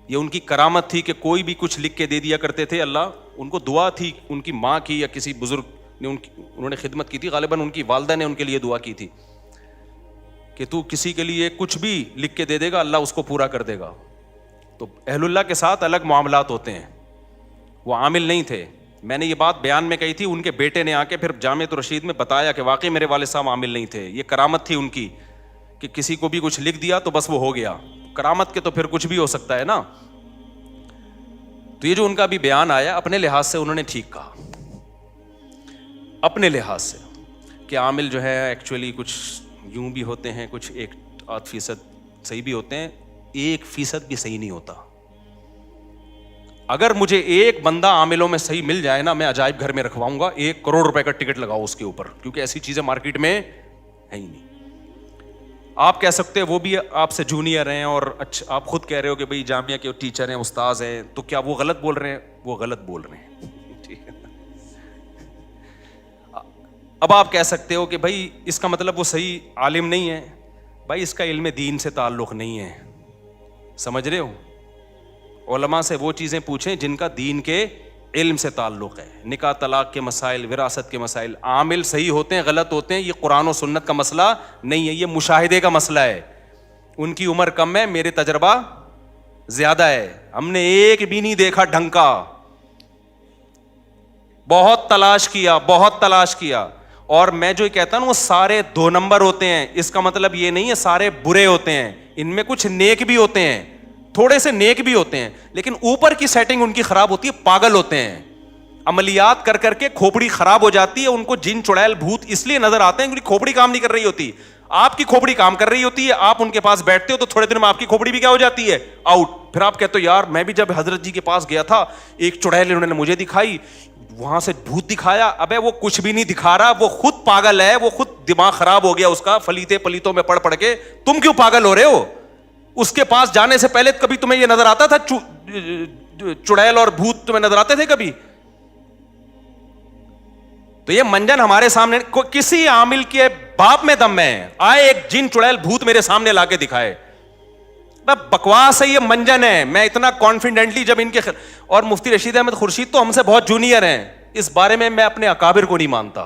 یہ ان کی کرامت تھی کہ کوئی بھی کچھ لکھ کے دے دیا کرتے تھے. اللہ ان کو دعا تھی, ان کی ماں کی یا کسی بزرگ نے انہوں نے خدمت کی تھی, غالباً ان کی والدہ نے ان کے لیے دعا کی تھی کہ تو کسی کے لیے کچھ بھی لکھ کے دے دے گا اللہ اس کو پورا کر دے گا. تو اہل اللہ کے ساتھ الگ معاملات ہوتے ہیں, وہ عامل نہیں تھے. میں نے یہ بات بیان میں کہی تھی, ان کے بیٹے نے آ کے پھر جامعۃ الرشید میں بتایا کہ واقعی میرے والد صاحب عامل نہیں تھے. یہ کرامت تھی ان کی کہ کسی کو بھی کچھ لکھ دیا تو بس وہ ہو گیا. کرامت کے تو پھر کچھ بھی ہو سکتا ہے نا. تو یہ جو ان کا بھی بیان آیا, اپنے لحاظ سے انہوں نے ٹھیک کہا, اپنے لحاظ سے, کہ عامل جو ہے ایکچولی کچھ یوں بھی ہوتے ہیں, کچھ 1-8% صحیح بھی ہوتے ہیں, 1% بھی صحیح نہیں ہوتا. اگر مجھے ایک بندہ عاملوں میں صحیح مل جائے نا, میں عجائب گھر میں رکھواؤں گا, 1 کروڑ روپے کا ٹکٹ لگاؤ اس کے اوپر, کیونکہ ایسی چیزیں مارکیٹ میں ہے ہی نہیں. آپ کہہ سکتے ہیں وہ بھی آپ سے جونیئر ہیں, اور اچھا آپ خود کہہ رہے ہو کہ بھائی جامعہ کے ٹیچر ہیں, استاذ ہیں, تو کیا وہ غلط بول رہے ہیں؟ وہ غلط بول رہے ہیں. ٹھیک ہے. اب آپ کہہ سکتے ہو کہ بھائی اس کا مطلب وہ صحیح عالم نہیں ہے. بھائی اس کا علم دین سے تعلق نہیں ہے, سمجھ رہے ہو؟ علماء سے وہ چیزیں پوچھیں جن کا دین کے علم سے تعلق ہے. نکاح طلاق کے مسائل, وراثت کے مسائل, عامل صحیح ہوتے ہیں غلط ہوتے ہیں, یہ قرآن و سنت کا مسئلہ نہیں ہے, یہ مشاہدے کا مسئلہ ہے. ان کی عمر کم ہے, میرے تجربہ زیادہ ہے, ہم نے ایک بھی نہیں دیکھا ڈھنگ کا, بہت تلاش کیا. اور میں جو کہتا ہوں وہ سارے 2 نمبر ہوتے ہیں, اس کا مطلب یہ نہیں ہے سارے برے ہوتے ہیں, ان میں کچھ نیک بھی ہوتے ہیں, تھوڑے سے نیک بھی ہوتے ہیں, لیکن اوپر کی سیٹنگ ان کی خراب ہوتی ہے, پاگل ہوتے ہیں, عملیات کر کر کے کھوپڑی خراب ہو جاتی ہے. ان کو جن چڑیل بھوت اس لیے نظر آتے ہیں کیونکہ کھوپڑی کام نہیں کر رہی ہوتی. آپ کی کھوپڑی کام کر رہی ہوتی ہے, آپ ان کے پاس بیٹھتے ہو تو تھوڑے دن میں آپ کی کھوپڑی بھی کیا ہو جاتی ہے, آؤٹ. پھر آپ کہتے ہو یار میں بھی جب حضرت جی کے پاس گیا تھا, ایک چڑیل انہوں نے مجھے دکھائی, وہاں سے بھوت دکھایا. ابے وہ کچھ بھی نہیں دکھا رہا, وہ خود پاگل ہے, وہ خود دماغ خراب ہو گیا اس کا, پلیتوں میں پڑھ کے. تم کیوں پاگل ہو رہے ہو؟ اس کے پاس جانے سے پہلے کبھی تمہیں یہ نظر آتا تھا چڑیل اور بھوت تمہیں نظر آتے تھے کبھی؟ تو یہ منجن ہمارے سامنے, کسی عامل کے باپ میں دم ہے, آئے ایک جن چڑیل بھوت میرے سامنے لا کے دکھائے. بکواس ہے, یہ منجن ہے. میں اتنا کانفیڈنٹلی جب ان کے اور مفتی رشید احمد خورشید تو ہم سے بہت جونیئر ہیں, اس بارے میں میں اپنے اکابر کو نہیں مانتا.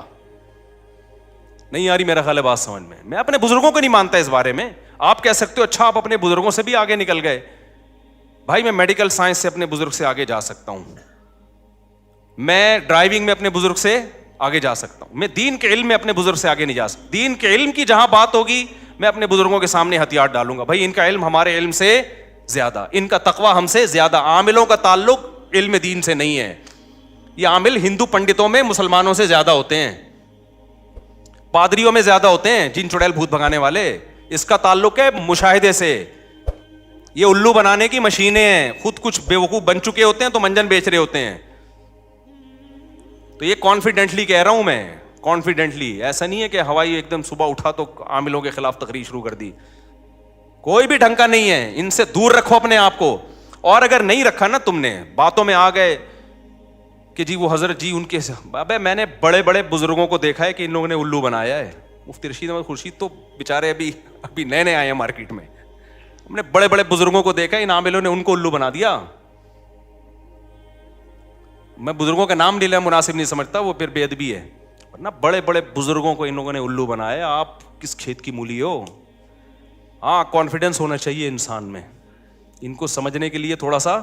نہیں آ رہی میرا خیال ہے بات سمجھ میں؟ میں اپنے بزرگوں کو نہیں مانتا اس بارے میں. آپ کہہ سکتے ہو اچھا آپ اپنے بزرگوں سے بھی آگے نکل گئے. بھائی میں میڈیکل سائنس سے اپنے بزرگ سے آگے جا سکتا ہوں, میں ڈرائیونگ میں اپنے بزرگ سے آگے جا سکتا ہوں, میں دین کے علم میں اپنے بزرگ سے آگے نہیں جا سکتا. دین کے علم کی جہاں بات ہوگی میں اپنے بزرگوں کے سامنے ہتھیار ڈالوں گا. بھائی ان کا علم ہمارے علم سے زیادہ, ان کا تقویٰ ہم سے زیادہ. عاملوں کا تعلق علم دین سے نہیں ہے. یہ عامل ہندو پنڈتوں میں مسلمانوں سے زیادہ ہوتے ہیں, پادریوں میں زیادہ ہوتے ہیں, جن چڑیل بھوت بھگانے والے. اس کا تعلق ہے مشاہدے سے. یہ الو بنانے کی مشینیں ہیں, خود کچھ بیوقوف بن چکے ہوتے ہیں تو منجن بیچ رہے ہوتے ہیں. تو یہ کانفیڈنٹلی کہہ رہا ہوں میں, کانفیڈنٹلی. ایسا نہیں ہے کہ ہوائی ایک دم صبح اٹھا تو عاملوں کے خلاف تقریر شروع کر دی. کوئی بھی ڈھنگ کا نہیں ہے, ان سے دور رکھو اپنے آپ کو. اور اگر نہیں رکھا نا تم نے, باتوں میں آ گئے کہ جی وہ حضرت جی ان کے, ابے میں نے بڑے بڑے بزرگوں کو دیکھا ہے کہ ان لوگوں نے الو بنایا ہے. مفتی رشید احمد خورشید تو بیچارے ابھی نئے آئے ہیں مارکیٹ میں. ہم نے بڑے بڑے بزرگوں کو دیکھا, ان عاملوں نے ان کو الو بنا دیا. میں بزرگوں کا نام لینا مناسب نہیں سمجھتا, وہ پھر بے ادبی ہے. ورنہ بڑے بڑے بزرگوں کو ان لوگوں نے الو بنایا. آپ کس کھیت کی مولی ہو؟ ہاں کانفیڈنس ہونا چاہیے انسان میں, ان کو سمجھنے کے لیے تھوڑا سا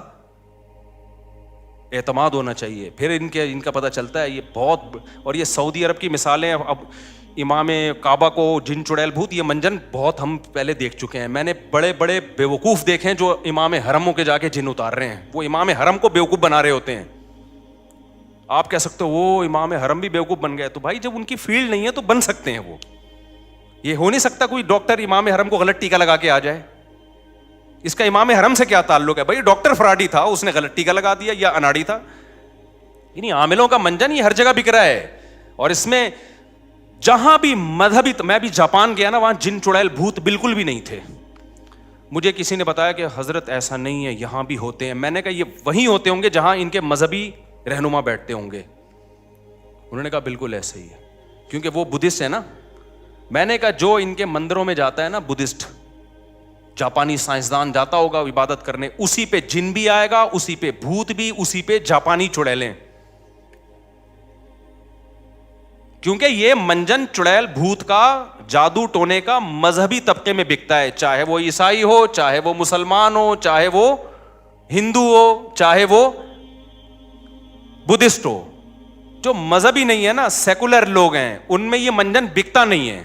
اعتماد ہونا چاہیے. پھر ان کا پتہ چلتا ہے یہ بہت. اور یہ سعودی عرب کی مثالیں, اب امام کعبہ کو جن چڑیل بھوت, یہ منجن بہت ہم پہلے دیکھ چکے ہیں. میں نے بڑے بڑے بیوقوف دیکھے ہیں جو امام حرموں کے جا کے جن اتار رہے ہیں. وہ امام حرم کو بیوقوف بنا رہے ہوتے ہیں. آپ کہہ سکتے ہو وہ امام حرم بھی بیوقوف بن گئے. تو بھائی جب ان کی فیلڈ نہیں ہے تو بن سکتے ہیں وہ. یہ ہو نہیں سکتا کوئی ڈاکٹر امام حرم کو غلط ٹیکا لگا کے آ جائے. اس کا امام حرم سے کیا تعلق ہے؟ بھائی ڈاکٹر فراڈی تھا, اس نے غلط ٹیکا لگا دیا, یا اناڑی تھا. یعنی عاملوں کا منجن یہ ہر جگہ بک رہا ہے. اور اس میں جہاں بھی مذہبی, میں بھی جاپان گیا نا, وہاں جن چڑیل بھوت بالکل بھی نہیں تھے. مجھے کسی نے بتایا کہ حضرت ایسا نہیں ہے, یہاں بھی ہوتے ہیں. میں نے کہا یہ وہیں ہوتے ہوں گے جہاں ان کے مذہبی رہنما بیٹھتے ہوں گے. انہوں نے کہا بالکل ایسے ہی ہے, کیونکہ وہ بدھسٹ ہے نا. میں نے کہا جو ان کے مندروں میں جاتا ہے نا بدھسٹ, جاپانی سائنسدان جاتا ہوگا عبادت کرنے, اسی پہ جن بھی آئے گا, اسی پہ بھوت بھی, اسی پہ جاپانی چڑیلیں. کیونکہ یہ منجن چڑیل بھوت کا, جادو ٹونے کا مذہبی طبقے میں بکتا ہے, چاہے وہ عیسائی ہو, چاہے وہ مسلمان ہو, چاہے وہ ہندو ہو, چاہے وہ بدھسٹ ہو. جو مذہبی نہیں ہے نا, سیکولر لوگ ہیں, ان میں یہ منجن بکتا نہیں ہے.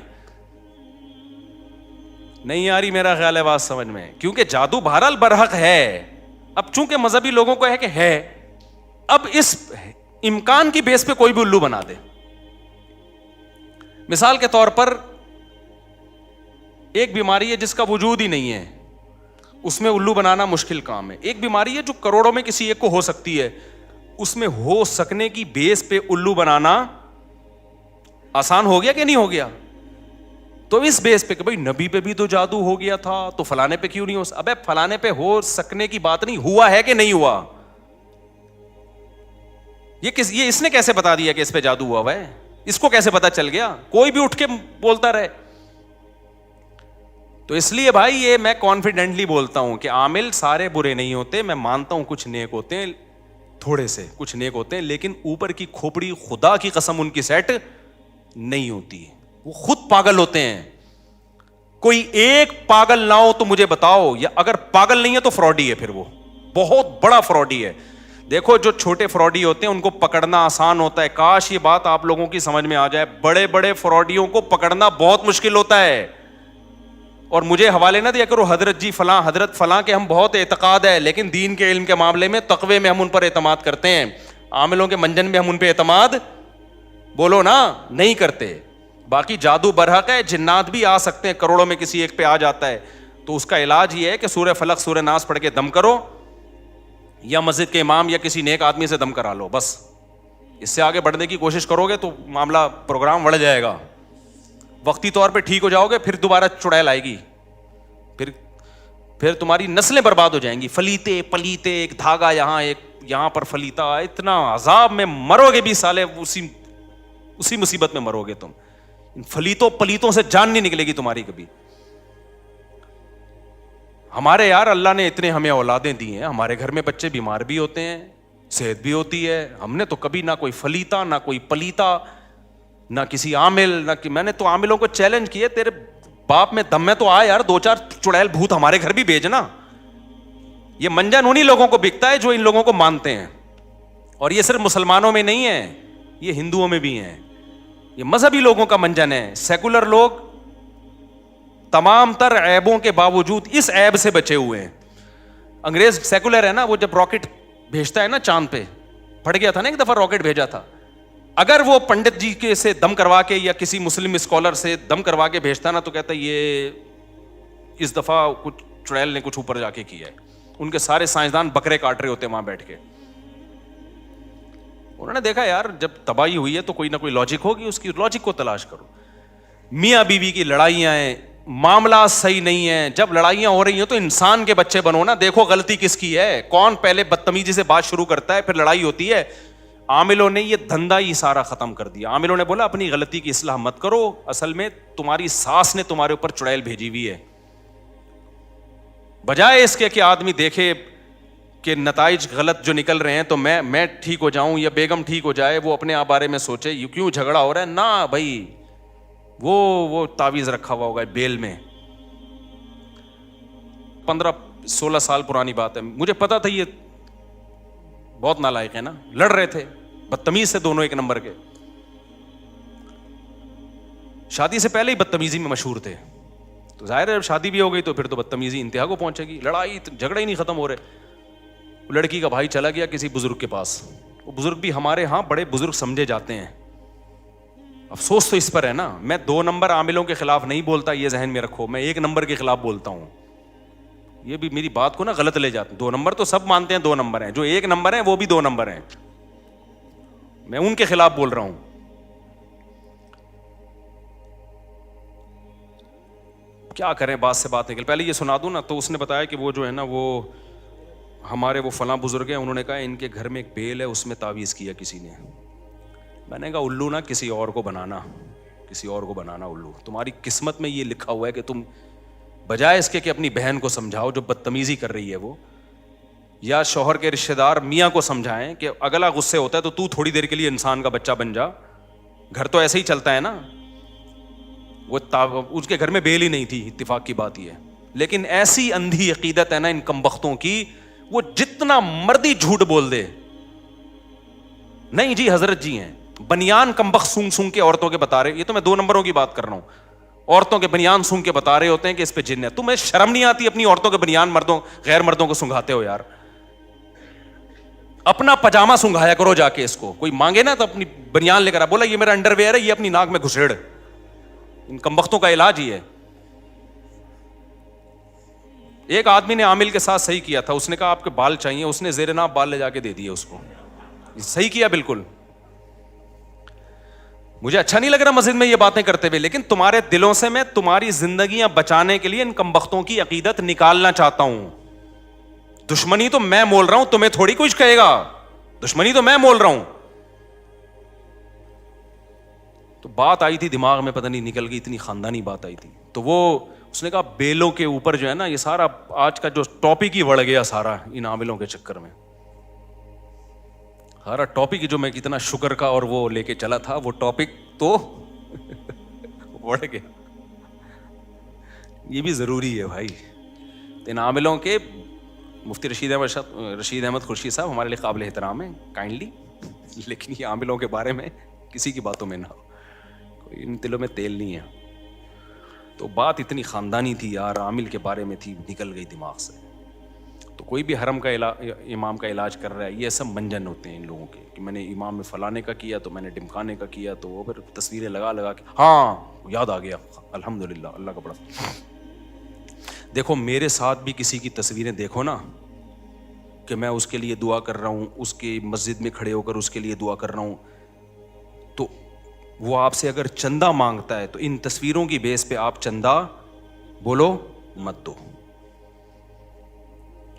نہیں آ رہی میرا خیال ہے بات سمجھ میں؟ کیونکہ جادو بہرحال برحق ہے. اب چونکہ مذہبی لوگوں کو ہے کہ ہے, اب اس امکان کی بیس پہ کوئی بھی الو بنا دے. مثال کے طور پر ایک بیماری ہے جس کا وجود ہی نہیں ہے, اس میں الو بنانا مشکل کام ہے. ایک بیماری ہے جو کروڑوں میں کسی ایک کو ہو سکتی ہے, اس میں ہو سکنے کی بیس پہ الو بنانا آسان ہو گیا کہ نہیں ہو گیا؟ تو اس بیس پہ کہ بھائی نبی پہ بھی تو جادو ہو گیا تھا, تو فلانے پہ کیوں نہیں ہو؟ ابے فلانے پہ ہو سکنے کی بات نہیں, ہوا ہے کہ نہیں ہوا؟ یہ اس نے کیسے بتا دیا کہ اس پہ جادو ہوا ہے؟ اس کو کیسے پتا چل گیا؟ کوئی بھی اٹھ کے بولتا رہے. تو اس لیے بھائی یہ میں کانفیڈنٹلی بولتا ہوں کہ عامل سارے برے نہیں ہوتے. میں مانتا ہوں کچھ نیک ہوتے ہیں, تھوڑے سے کچھ نیک ہوتے ہیں, لیکن اوپر کی کھوپڑی خدا کی قسم ان کی سیٹ نہیں ہوتی. وہ خود پاگل ہوتے ہیں. کوئی ایک پاگل نہ ہو تو مجھے بتاؤ, یا اگر پاگل نہیں ہے تو فراڈی ہے, پھر وہ بہت بڑا فراڈی ہے. دیکھو جو چھوٹے فراڈی ہوتے ہیں ان کو پکڑنا آسان ہوتا ہے. کاش یہ بات آپ لوگوں کی سمجھ میں آ جائے, بڑے بڑے فراڈیوں کو پکڑنا بہت مشکل ہوتا ہے. اور مجھے حوالے نہ دیا کرو حضرت جی فلاں, حضرت فلاں کے ہم بہت اعتقاد ہے, لیکن دین کے علم کے معاملے میں تقوی میں ہم ان پر اعتماد کرتے ہیں. عاملوں کے منجن میں ہم ان پہ اعتماد بولو نا نہیں کرتے. باقی جادو برحق ہے, جنات بھی آ سکتے ہیں, کروڑوں میں کسی ایک پہ آ جاتا ہے. تو اس کا علاج یہ ہے کہ سورہ فلق سورہ ناس پڑھ کے دم کرو, یا مسجد کے امام یا کسی نیک آدمی سے دم کرا لو بس. اس سے آگے بڑھنے کی کوشش کرو گے تو معاملہ پروگرام بڑھ جائے گا. وقتی طور پہ ٹھیک ہو جاؤ گے, پھر دوبارہ چڑیل آئے گی, پھر تمہاری نسلیں برباد ہو جائیں گی. فلیتے پلیتے, ایک دھاگا یہاں ایک یہاں پر فلیتا, اتنا عذاب میں مرو گے بھی سالے, اسی مصیبت میں مرو گے تم. ان فلیتوں پلیتوں سے جان نہیں نکلے گی تمہاری کبھی. ہمارے یار اللہ نے اتنے ہمیں اولادیں دی ہیں, ہمارے گھر میں بچے بیمار بھی ہوتے ہیں, صحت بھی ہوتی ہے. ہم نے تو کبھی نہ کوئی فلیتا نہ کوئی پلیتا نہ کسی عامل, نہ میں نے تو عاملوں کو چیلنج کیے, تیرے باپ میں دم میں تو آ یار, 2-4 چڑیل بھوت ہمارے گھر بھی بھیجنا. یہ منجن انہی لوگوں کو بکتا ہے جو ان لوگوں کو مانتے ہیں. اور یہ صرف مسلمانوں میں نہیں ہے, یہ ہندوؤں میں بھی ہیں. یہ مذہبی لوگوں کا منجن ہے. سیکولر لوگ تمام تر عیبوں کے باوجود اس عیب سے بچے ہوئے ہیں. انگریز سیکولر ہے نا, وہ جب راکٹ بھیجتا ہے نا چاند پہ, پھٹ گیا تھا نا ایک دفعہ راکٹ بھیجا تھا, اگر وہ پنڈت جی کے سے دم کروا کے یا کسی مسلم اسکالر سے دم کروا کے بھیجتا نا تو کہتا ہے یہ اس دفعہ کچھ چڑیل نے کچھ اوپر جا کے کیا ہے. ان کے سارے سائنسدان بکرے کاٹ رہے ہوتے وہاں بیٹھ کے. انہوں نے دیکھا یار جب تباہی ہوئی ہے تو کوئی نہ کوئی لاجک ہوگی, اس کی لاجک کو تلاش کرو. میاں بیوی کی لڑائیاں ہیں, معاملہ صحیح نہیں ہے. جب لڑائیاں ہو رہی ہیں تو انسان کے بچے بنو نا, دیکھو غلطی کس کی ہے, کون پہلے بدتمیزی سے بات شروع کرتا ہے, پھر لڑائی ہوتی ہے. عاملوں نے یہ دھندا ہی سارا ختم کر دیا. عاملوں نے بولا اپنی غلطی کی اصلاح مت کرو, اصل میں تمہاری ساس نے تمہارے اوپر چڑیل بھیجی ہوئی ہے. بجائے اس کے کہ آدمی دیکھے کہ نتائج غلط جو نکل رہے ہیں تو میں ٹھیک ہو جاؤں یا بیگم ٹھیک ہو جائے, وہ اپنے آپ بارے میں سوچے یہ کیوں جھگڑا ہو رہا ہے. نہ بھائی, وہ تعویذ رکھا ہوا ہوگا بیل میں. 15-16 سال پرانی بات ہے, مجھے پتا تھا یہ بہت نالائق ہے نا, لڑ رہے تھے بدتمیز سے, دونوں ایک نمبر کے. شادی سے پہلے ہی بدتمیزی میں مشہور تھے, تو ظاہر ہے شادی بھی ہو گئی تو پھر تو بدتمیزی انتہا کو پہنچے گی. لڑائی جھگڑے ہی نہیں ختم ہو رہے. لڑکی کا بھائی چلا گیا کسی بزرگ کے پاس. وہ بزرگ بھی ہمارے ہاں بڑے بزرگ سمجھے جاتے ہیں. افسوس تو اس پر ہے نا, میں 2 نمبر عاملوں کے خلاف نہیں بولتا, یہ ذہن میں رکھو, میں 1 نمبر کے خلاف بولتا ہوں. یہ بھی میری بات کو نا غلط لے جاتے ہیں. 2 نمبر تو سب مانتے ہیں 2 نمبر ہیں, جو 1 نمبر ہیں وہ بھی 2 نمبر ہیں. میں ان کے خلاف بول رہا ہوں. کیا کریں, بات سے بات نکل. پہلے یہ سنا دوں نا, تو اس نے بتایا کہ وہ جو ہے نا وہ ہمارے وہ فلاں بزرگ ہیں, انہوں نے کہا ان کے گھر میں ایک بیل ہے, اس میں تعویذ کیا کسی نے. میں نے کہا الو نا کسی اور کو بنانا, کسی اور کو بنانا الو. تمہاری قسمت میں یہ لکھا ہوا ہے کہ تم بجائے اس کے کہ اپنی بہن کو سمجھاؤ جو بدتمیزی کر رہی ہے وہ, یا شوہر کے رشتہ دار میاں کو سمجھائیں کہ اگلا غصے ہوتا ہے تو تو تھوڑی دیر کے لیے انسان کا بچہ بن جا, گھر تو ایسے ہی چلتا ہے نا. وہ اس کے گھر میں بیل ہی نہیں تھی, اتفاق کی بات یہ ہے. لیکن ایسی اندھی عقیدت ہے نا ان کمبختوں کی, وہ جتنا مردی جھوٹ بول دے, نہیں جی حضرت جی ہیں بنیان کمبخت سونگ سونگ کے عورتوں کے بتا رہے. یہ تو میں 2 نمبروں کی بات کر رہا ہوں. عورتوں کے بنیان سونگ کے بتا رہے ہوتے ہیں کہ اس پہ جن ہے. تمہیں شرم نہیں آتی اپنی عورتوں کے بنیان مردوں غیر مردوں کو سنگھاتے ہو یار. اپنا پجامہ سنگھایا کرو جا کے. اس کو کوئی مانگے نا تو اپنی بنیان لے کر آ, بولا یہ میرا انڈر ویئر ہے, یہ اپنی ناک میں گھسیڑ. ان کمبختوں کا علاج ہی ہے. ایک آدمی نے عامل کے ساتھ صحیح کیا تھا, اس نے کہا آپ کے بال چاہیے, اس نے زیر ناف بال لے جا کے دے دیے اس کو. صحیح کیا بالکل. مجھے اچھا نہیں لگ رہا مسجد میں یہ باتیں کرتے ہوئے, لیکن تمہارے دلوں سے میں تمہاری زندگیاں بچانے کے لیے ان کمبختوں کی عقیدت نکالنا چاہتا ہوں. دشمنی تو میں مول رہا ہوں, تمہیں تھوڑی کچھ کہے گا. دشمنی تو میں مول رہا ہوں. تو بات آئی تھی دماغ میں, پتہ نہیں نکل گئی, اتنی خاندانی بات آئی تھی. تو وہ اس نے کہا بیلوں کے اوپر جو ہے نا یہ سارا آج کا جو ٹاپک ہی بڑھ گیا سارا ان عاملوں کے چکر میں. سارا ٹاپک جو میں کتنا شکر کا اور وہ لے کے چلا تھا, وہ ٹاپک تو بڑھ گیا. یہ بھی ضروری ہے بھائی. ان عاملوں کے مفتی رشید احمد خورشید صاحب ہمارے لیے قابل احترام ہیں کائنڈلی, لیکن یہ عاملوں کے بارے میں کسی کی باتوں میں نہ ہو, کوئی ان دلوں میں تیل نہیں ہے. تو بات اتنی خاندانی تھی یار, عامل کے بارے میں تھی, نکل گئی دماغ سے. تو کوئی بھی حرم کا امام کا علاج کر رہا ہے, یہ سب منجن ہوتے ہیں ان لوگوں کے کہ میں نے امام میں فلانے کا کیا تو میں نے ڈمکانے کا کیا, تو وہ پھر تصویریں لگا لگا کے ہاں یاد آ گیا الحمدللہ اللہ کا بڑا. دیکھو میرے ساتھ بھی کسی کی تصویریں دیکھو نا کہ میں اس کے لیے دعا کر رہا ہوں, اس کی مسجد میں کھڑے ہو کر اس کے لیے دعا کر رہا ہوں, تو وہ آپ سے اگر چندہ مانگتا ہے تو ان تصویروں کی بیس پہ آپ چندہ بولو مت دو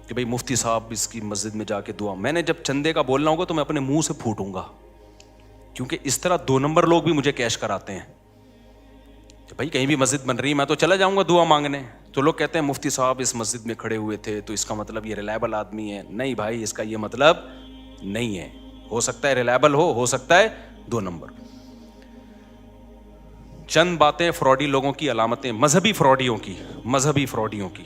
کہ بھئی مفتی صاحب اس کی مسجد میں جا کے دعا. میں نے جب چندے کا بولنا ہوگا تو میں اپنے منہ سے پھوٹوں گا, کیونکہ اس طرح 2 نمبر لوگ بھی مجھے کیش کراتے ہیں کہ بھائی کہیں بھی مسجد بن رہی ہے میں تو چلا جاؤں گا دعا مانگنے. تو لوگ کہتے ہیں مفتی صاحب اس مسجد میں کھڑے ہوئے تھے تو اس کا مطلب یہ ریلائبل آدمی ہے. نہیں بھائی, اس کا یہ مطلب نہیں ہے. ہو سکتا ہے ریلائبل ہو سکتا ہے 2 نمبر. چند باتیں فراڈی لوگوں کی علامتیں, مذہبی فراڈیوں کی.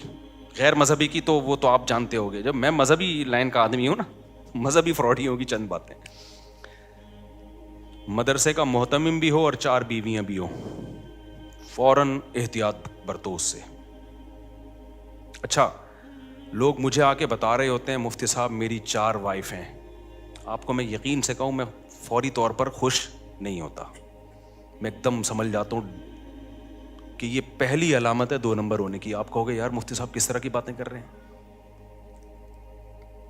غیر مذہبی کی تو وہ تو آپ جانتے ہوگے, جب میں مذہبی لائن کا آدمی ہوں نا. مذہبی فراڈیوں کی چند باتیں. مدرسے کا محتمم بھی ہو اور 4 بیویاں بھی ہو, فوراً احتیاط برتو اس سے. اچھا, لوگ مجھے آ کے بتا رہے ہوتے ہیں مفتی صاحب میری 4 وائف ہیں. آپ کو میں یقین سے کہوں, میں فوری طور پر خوش نہیں ہوتا. میں ایک دم سمجھ جاتا ہوں کہ یہ پہلی علامت ہے 2 نمبر ہونے کی. آپ کہو گے یار مفتی صاحب کس طرح کی باتیں کر رہے ہیں.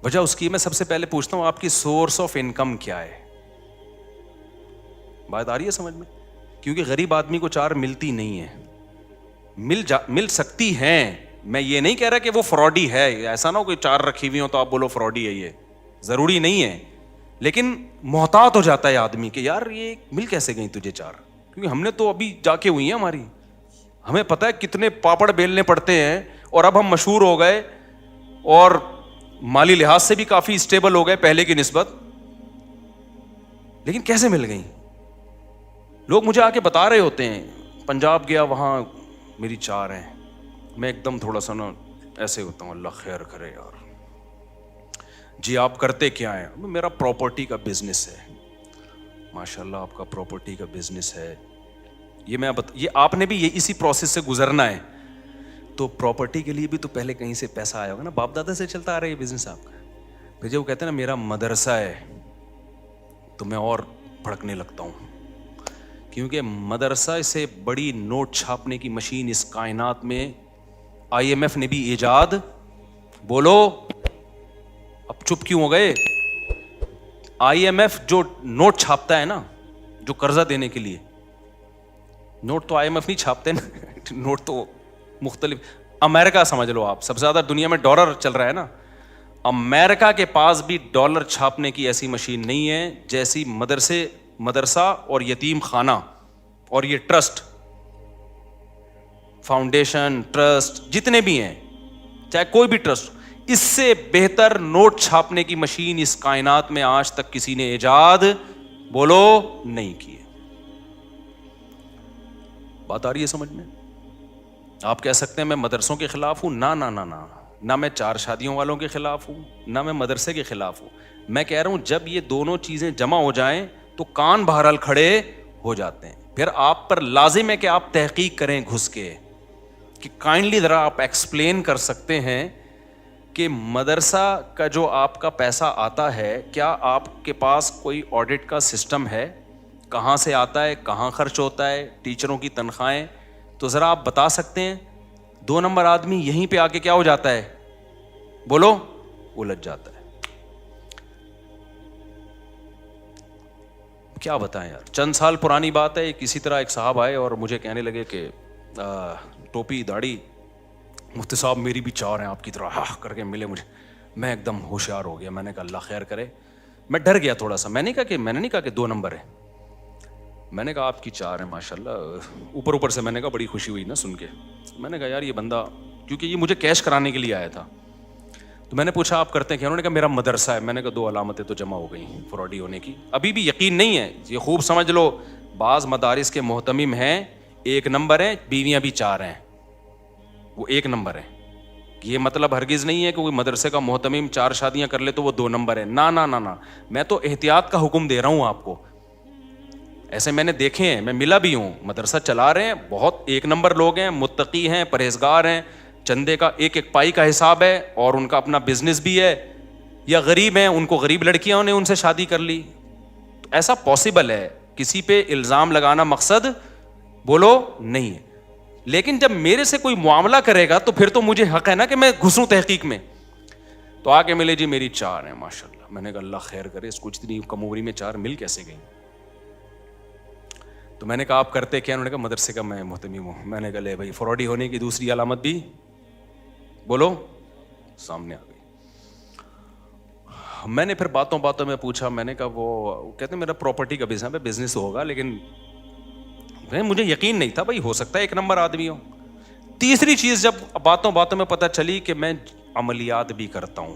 وجہ اس کی میں سب سے پہلے پوچھتا ہوں آپ کی سورس آف انکم کیا ہے. بات آ رہی ہے سمجھ میں؟ کیونکہ غریب آدمی کو 4 ملتی نہیں ہے. مل سکتی ہیں, میں یہ نہیں کہہ رہا کہ وہ فراڈی ہے. ایسا نہ ہو کوئی 4 رکھی ہوئی ہوں تو آپ بولو فراڈی ہے, یہ ضروری نہیں ہے. لیکن محتاط ہو جاتا ہے آدمی کہ یار یہ مل کیسے گئی تجھے 4, کیونکہ ہم نے تو ابھی جا کے ہوئی ہیں ہماری, ہمیں پتہ ہے کتنے پاپڑ بیلنے پڑتے ہیں, اور اب ہم مشہور ہو گئے اور مالی لحاظ سے بھی کافی اسٹیبل ہو گئے پہلے کی نسبت, لیکن کیسے مل گئیں؟ لوگ مجھے آ کے بتا رہے ہوتے ہیں پنجاب گیا وہاں میری 4 ہیں. میں ایک دم تھوڑا سا نا ایسے ہوتا ہوں, اللہ خیر کرے یار. جی آپ کرتے کیا ہیں؟ میرا پراپرٹی کا بزنس ہے. ماشاء اللہ آپ کا پراپرٹی کا بزنس ہے. یہ آپ نے بھی اسی پروسیس سے گزرنا ہے. تو پراپرٹی کے لیے بھی تو پہلے کہیں سے پیسہ آیا ہوگا نا, باپ دادا سے چلتا آ رہا ہے یہ بزنس آپ کا. پھر جب وہ کہتے ہیں نا میرا مدرسہ ہے, تو میں اور بھڑکنے لگتا ہوں, کیونکہ مدرسہ سے بڑی نوٹ چھاپنے کی مشین اس کائنات میں IMF نے بھی ایجاد بولو اب چپ کیوں ہو گئے؟ IMF جو نوٹ چھاپتا ہے نا, جو قرضہ دینے کے لیے, نوٹ تو IMF نہیں چھاپتے نا, نوٹ تو مختلف, امریکہ سمجھ لو آپ, سب سے زیادہ دنیا میں ڈالر چل رہا ہے نا, امریکہ کے پاس بھی ڈالر چھاپنے کی ایسی مشین نہیں ہے جیسی مدرسہ اور یتیم خانہ اور یہ ٹرسٹ, فاؤنڈیشن, ٹرسٹ جتنے بھی ہیں, چاہے کوئی بھی ٹرسٹ, اس سے بہتر نوٹ چھاپنے کی مشین اس کائنات میں آج تک کسی نے ایجاد بولو نہیں کی ہے. بات آ رہی ہے سمجھ میں؟ آپ کہہ سکتے ہیں میں مدرسوں کے خلاف ہوں, نہ میں 4 شادیوں والوں کے خلاف ہوں, نہ میں مدرسے کے خلاف ہوں. میں کہہ رہا ہوں جب یہ دونوں چیزیں جمع ہو جائیں تو کان بہرحال کھڑے ہو جاتے ہیں. پھر آپ پر لازم ہے کہ آپ تحقیق کریں گھس کے, کہ کائنڈلی ذرا آپ ایکسپلین کر سکتے ہیں کہ مدرسہ کا جو آپ کا پیسہ آتا ہے, کیا آپ کے پاس کوئی آڈٹ کا سسٹم ہے؟ کہاں سے آتا ہے, کہاں خرچ ہوتا ہے, ٹیچروں کی تنخواہیں, تو ذرا آپ بتا سکتے ہیں؟ 2 نمبر آدمی یہیں پہ آ کے کیا ہو جاتا ہے بولو, الجھ جاتا ہے. کیا بتائیں یار, چند سال پرانی بات ہے, کسی طرح ایک صاحب آئے اور مجھے کہنے لگے کہ ٹوپی داڑھی, مفتی صاحب میری بھی 4 ہیں آپ کی طرح, ہاں کر کے ملے مجھے. میں ایک دم ہوشیار ہو گیا, میں نے کہا اللہ خیر کرے. میں ڈر گیا تھوڑا سا, میں نے نہیں کہا کہ 2 نمبر ہے, میں نے کہا آپ کی 4 ہیں ماشاء اللہ. اوپر سے میں نے کہا بڑی خوشی ہوئی نا سن کے. میں نے کہا یار یہ بندہ, کیونکہ یہ مجھے کیش کرانے کے لیے آیا تھا, تو میں نے پوچھا آپ کرتے ہیں کیا؟ انہوں نے کہا میرا مدرسہ ہے. میں نے کہا 2 علامتیں تو جمع ہو گئیں فراڈی ہونے کی. ابھی بھی یقین نہیں ہے, یہ خوب سمجھ لو, بعض مدارس کے محتمم ہیں 1 نمبر ہیں, بیویاں بھی 4 ہیں, وہ 1 نمبر ہے. یہ مطلب ہرگز نہیں ہے کہ کوئی مدرسے کا محتمم 4 شادیاں کر لے تو وہ 2 نمبر ہے. نہ, میں تو احتیاط کا حکم دے رہا ہوں آپ کو. ایسے میں نے دیکھے ہیں, میں ملا بھی ہوں, مدرسہ چلا رہے ہیں, بہت 1 نمبر لوگ ہیں, متقی ہیں, پرہیزگار ہیں, چندے کا ایک پائی کا حساب ہے, اور ان کا اپنا بزنس بھی ہے, یا غریب ہیں, ان کو غریب لڑکیاں نے ان سے شادی کر لی. تو ایسا پاسبل ہے, کسی پہ الزام لگانا مقصد بولو نہیں ہے. لیکن جب میرے سے کوئی معاملہ کرے گا تو پھر تو مجھے حق ہے نا کہ میں گھسوں تحقیق میں. تو آ کے ملے جی میری 4 ہیں ماشاء اللہ. میں نے کہا اللہ خیر کرے, اس کو اتنی کم عمری میں 4 مل کیسے گئی؟ تو میں نے کہا آپ کرتے کیا؟ انہوں نے کہا مدرسے کا میں محتمم ہوں. میں نے کہا لے بھائی, فراڈی ہونے کی دوسری علامت بھی بولو سامنے آ گئی. میں نے پھر باتوں میں پوچھا, میں نے کہا وہ کہتے ہیں میرا پراپرٹی کا بزنس ہوگا, لیکن مجھے یقین نہیں تھا بھائی, ہو سکتا ہے 1 نمبر آدمی ہو. تیسری چیز جب باتوں میں پتہ چلی کہ میں عملیات بھی کرتا ہوں,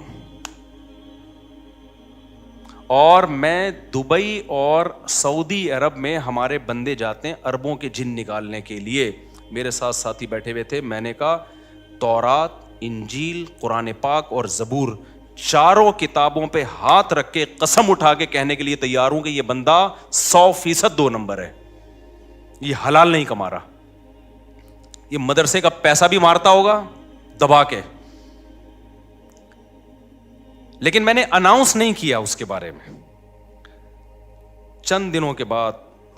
اور میں دبئی اور سعودی عرب میں ہمارے بندے جاتے ہیں عربوں کے جن نکالنے کے لیے. میرے ساتھ ساتھی بیٹھے ہوئے تھے. میں نے کہا تورات, انجیل, قرآن پاک اور زبور, 4 کتابوں پہ ہاتھ رکھ کے قسم اٹھا کے کہنے کے لیے تیار ہوں کہ یہ بندہ 100% 2 نمبر ہے, یہ حلال نہیں کما رہا, یہ مدرسے کا پیسہ بھی مارتا ہوگا دبا کے. لیکن میں نے اناؤنس نہیں کیا اس کے بارے میں. چند دنوں کے بعد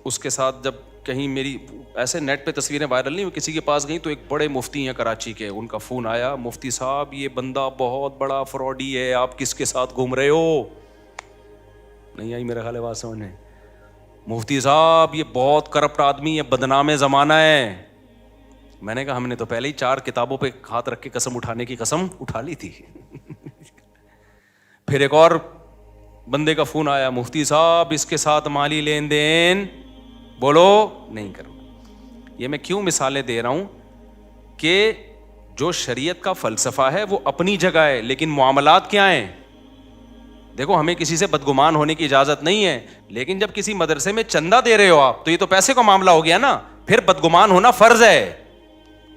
اس کے ساتھ جب کہیں میری ایسے نیٹ پہ تصویریں وائرل نہیں ہوئی, کسی کے پاس گئی تو ایک بڑے مفتی ہیں کراچی کے, ان کا فون آیا, مفتی صاحب یہ بندہ بہت بڑا فراڈی ہے, آپ کس کے ساتھ گھوم رہے ہو؟ نہیں آئی میرا خیال ہے بات سمجھنے. مفتی صاحب یہ بہت کرپٹ آدمی ہے, بدنام زمانہ ہے. میں نے کہا ہم نے تو پہلے ہی 4 کتابوں پہ ہاتھ رکھ کے قسم اٹھانے کی قسم اٹھا لی تھی. پھر ایک اور بندے کا فون آیا, مفتی صاحب اس کے ساتھ مالی لین دین بولو نہیں کرنا. یہ میں کیوں مثالیں دے رہا ہوں کہ جو شریعت کا فلسفہ ہے وہ اپنی جگہ ہے, لیکن معاملات کیا ہیں؟ دیکھو ہمیں کسی سے بدگمان ہونے کی اجازت نہیں ہے, لیکن جب کسی مدرسے میں چندہ دے رہے ہو آپ, تو یہ تو پیسے کا معاملہ ہو گیا نا, پھر بدگمان ہونا فرض ہے.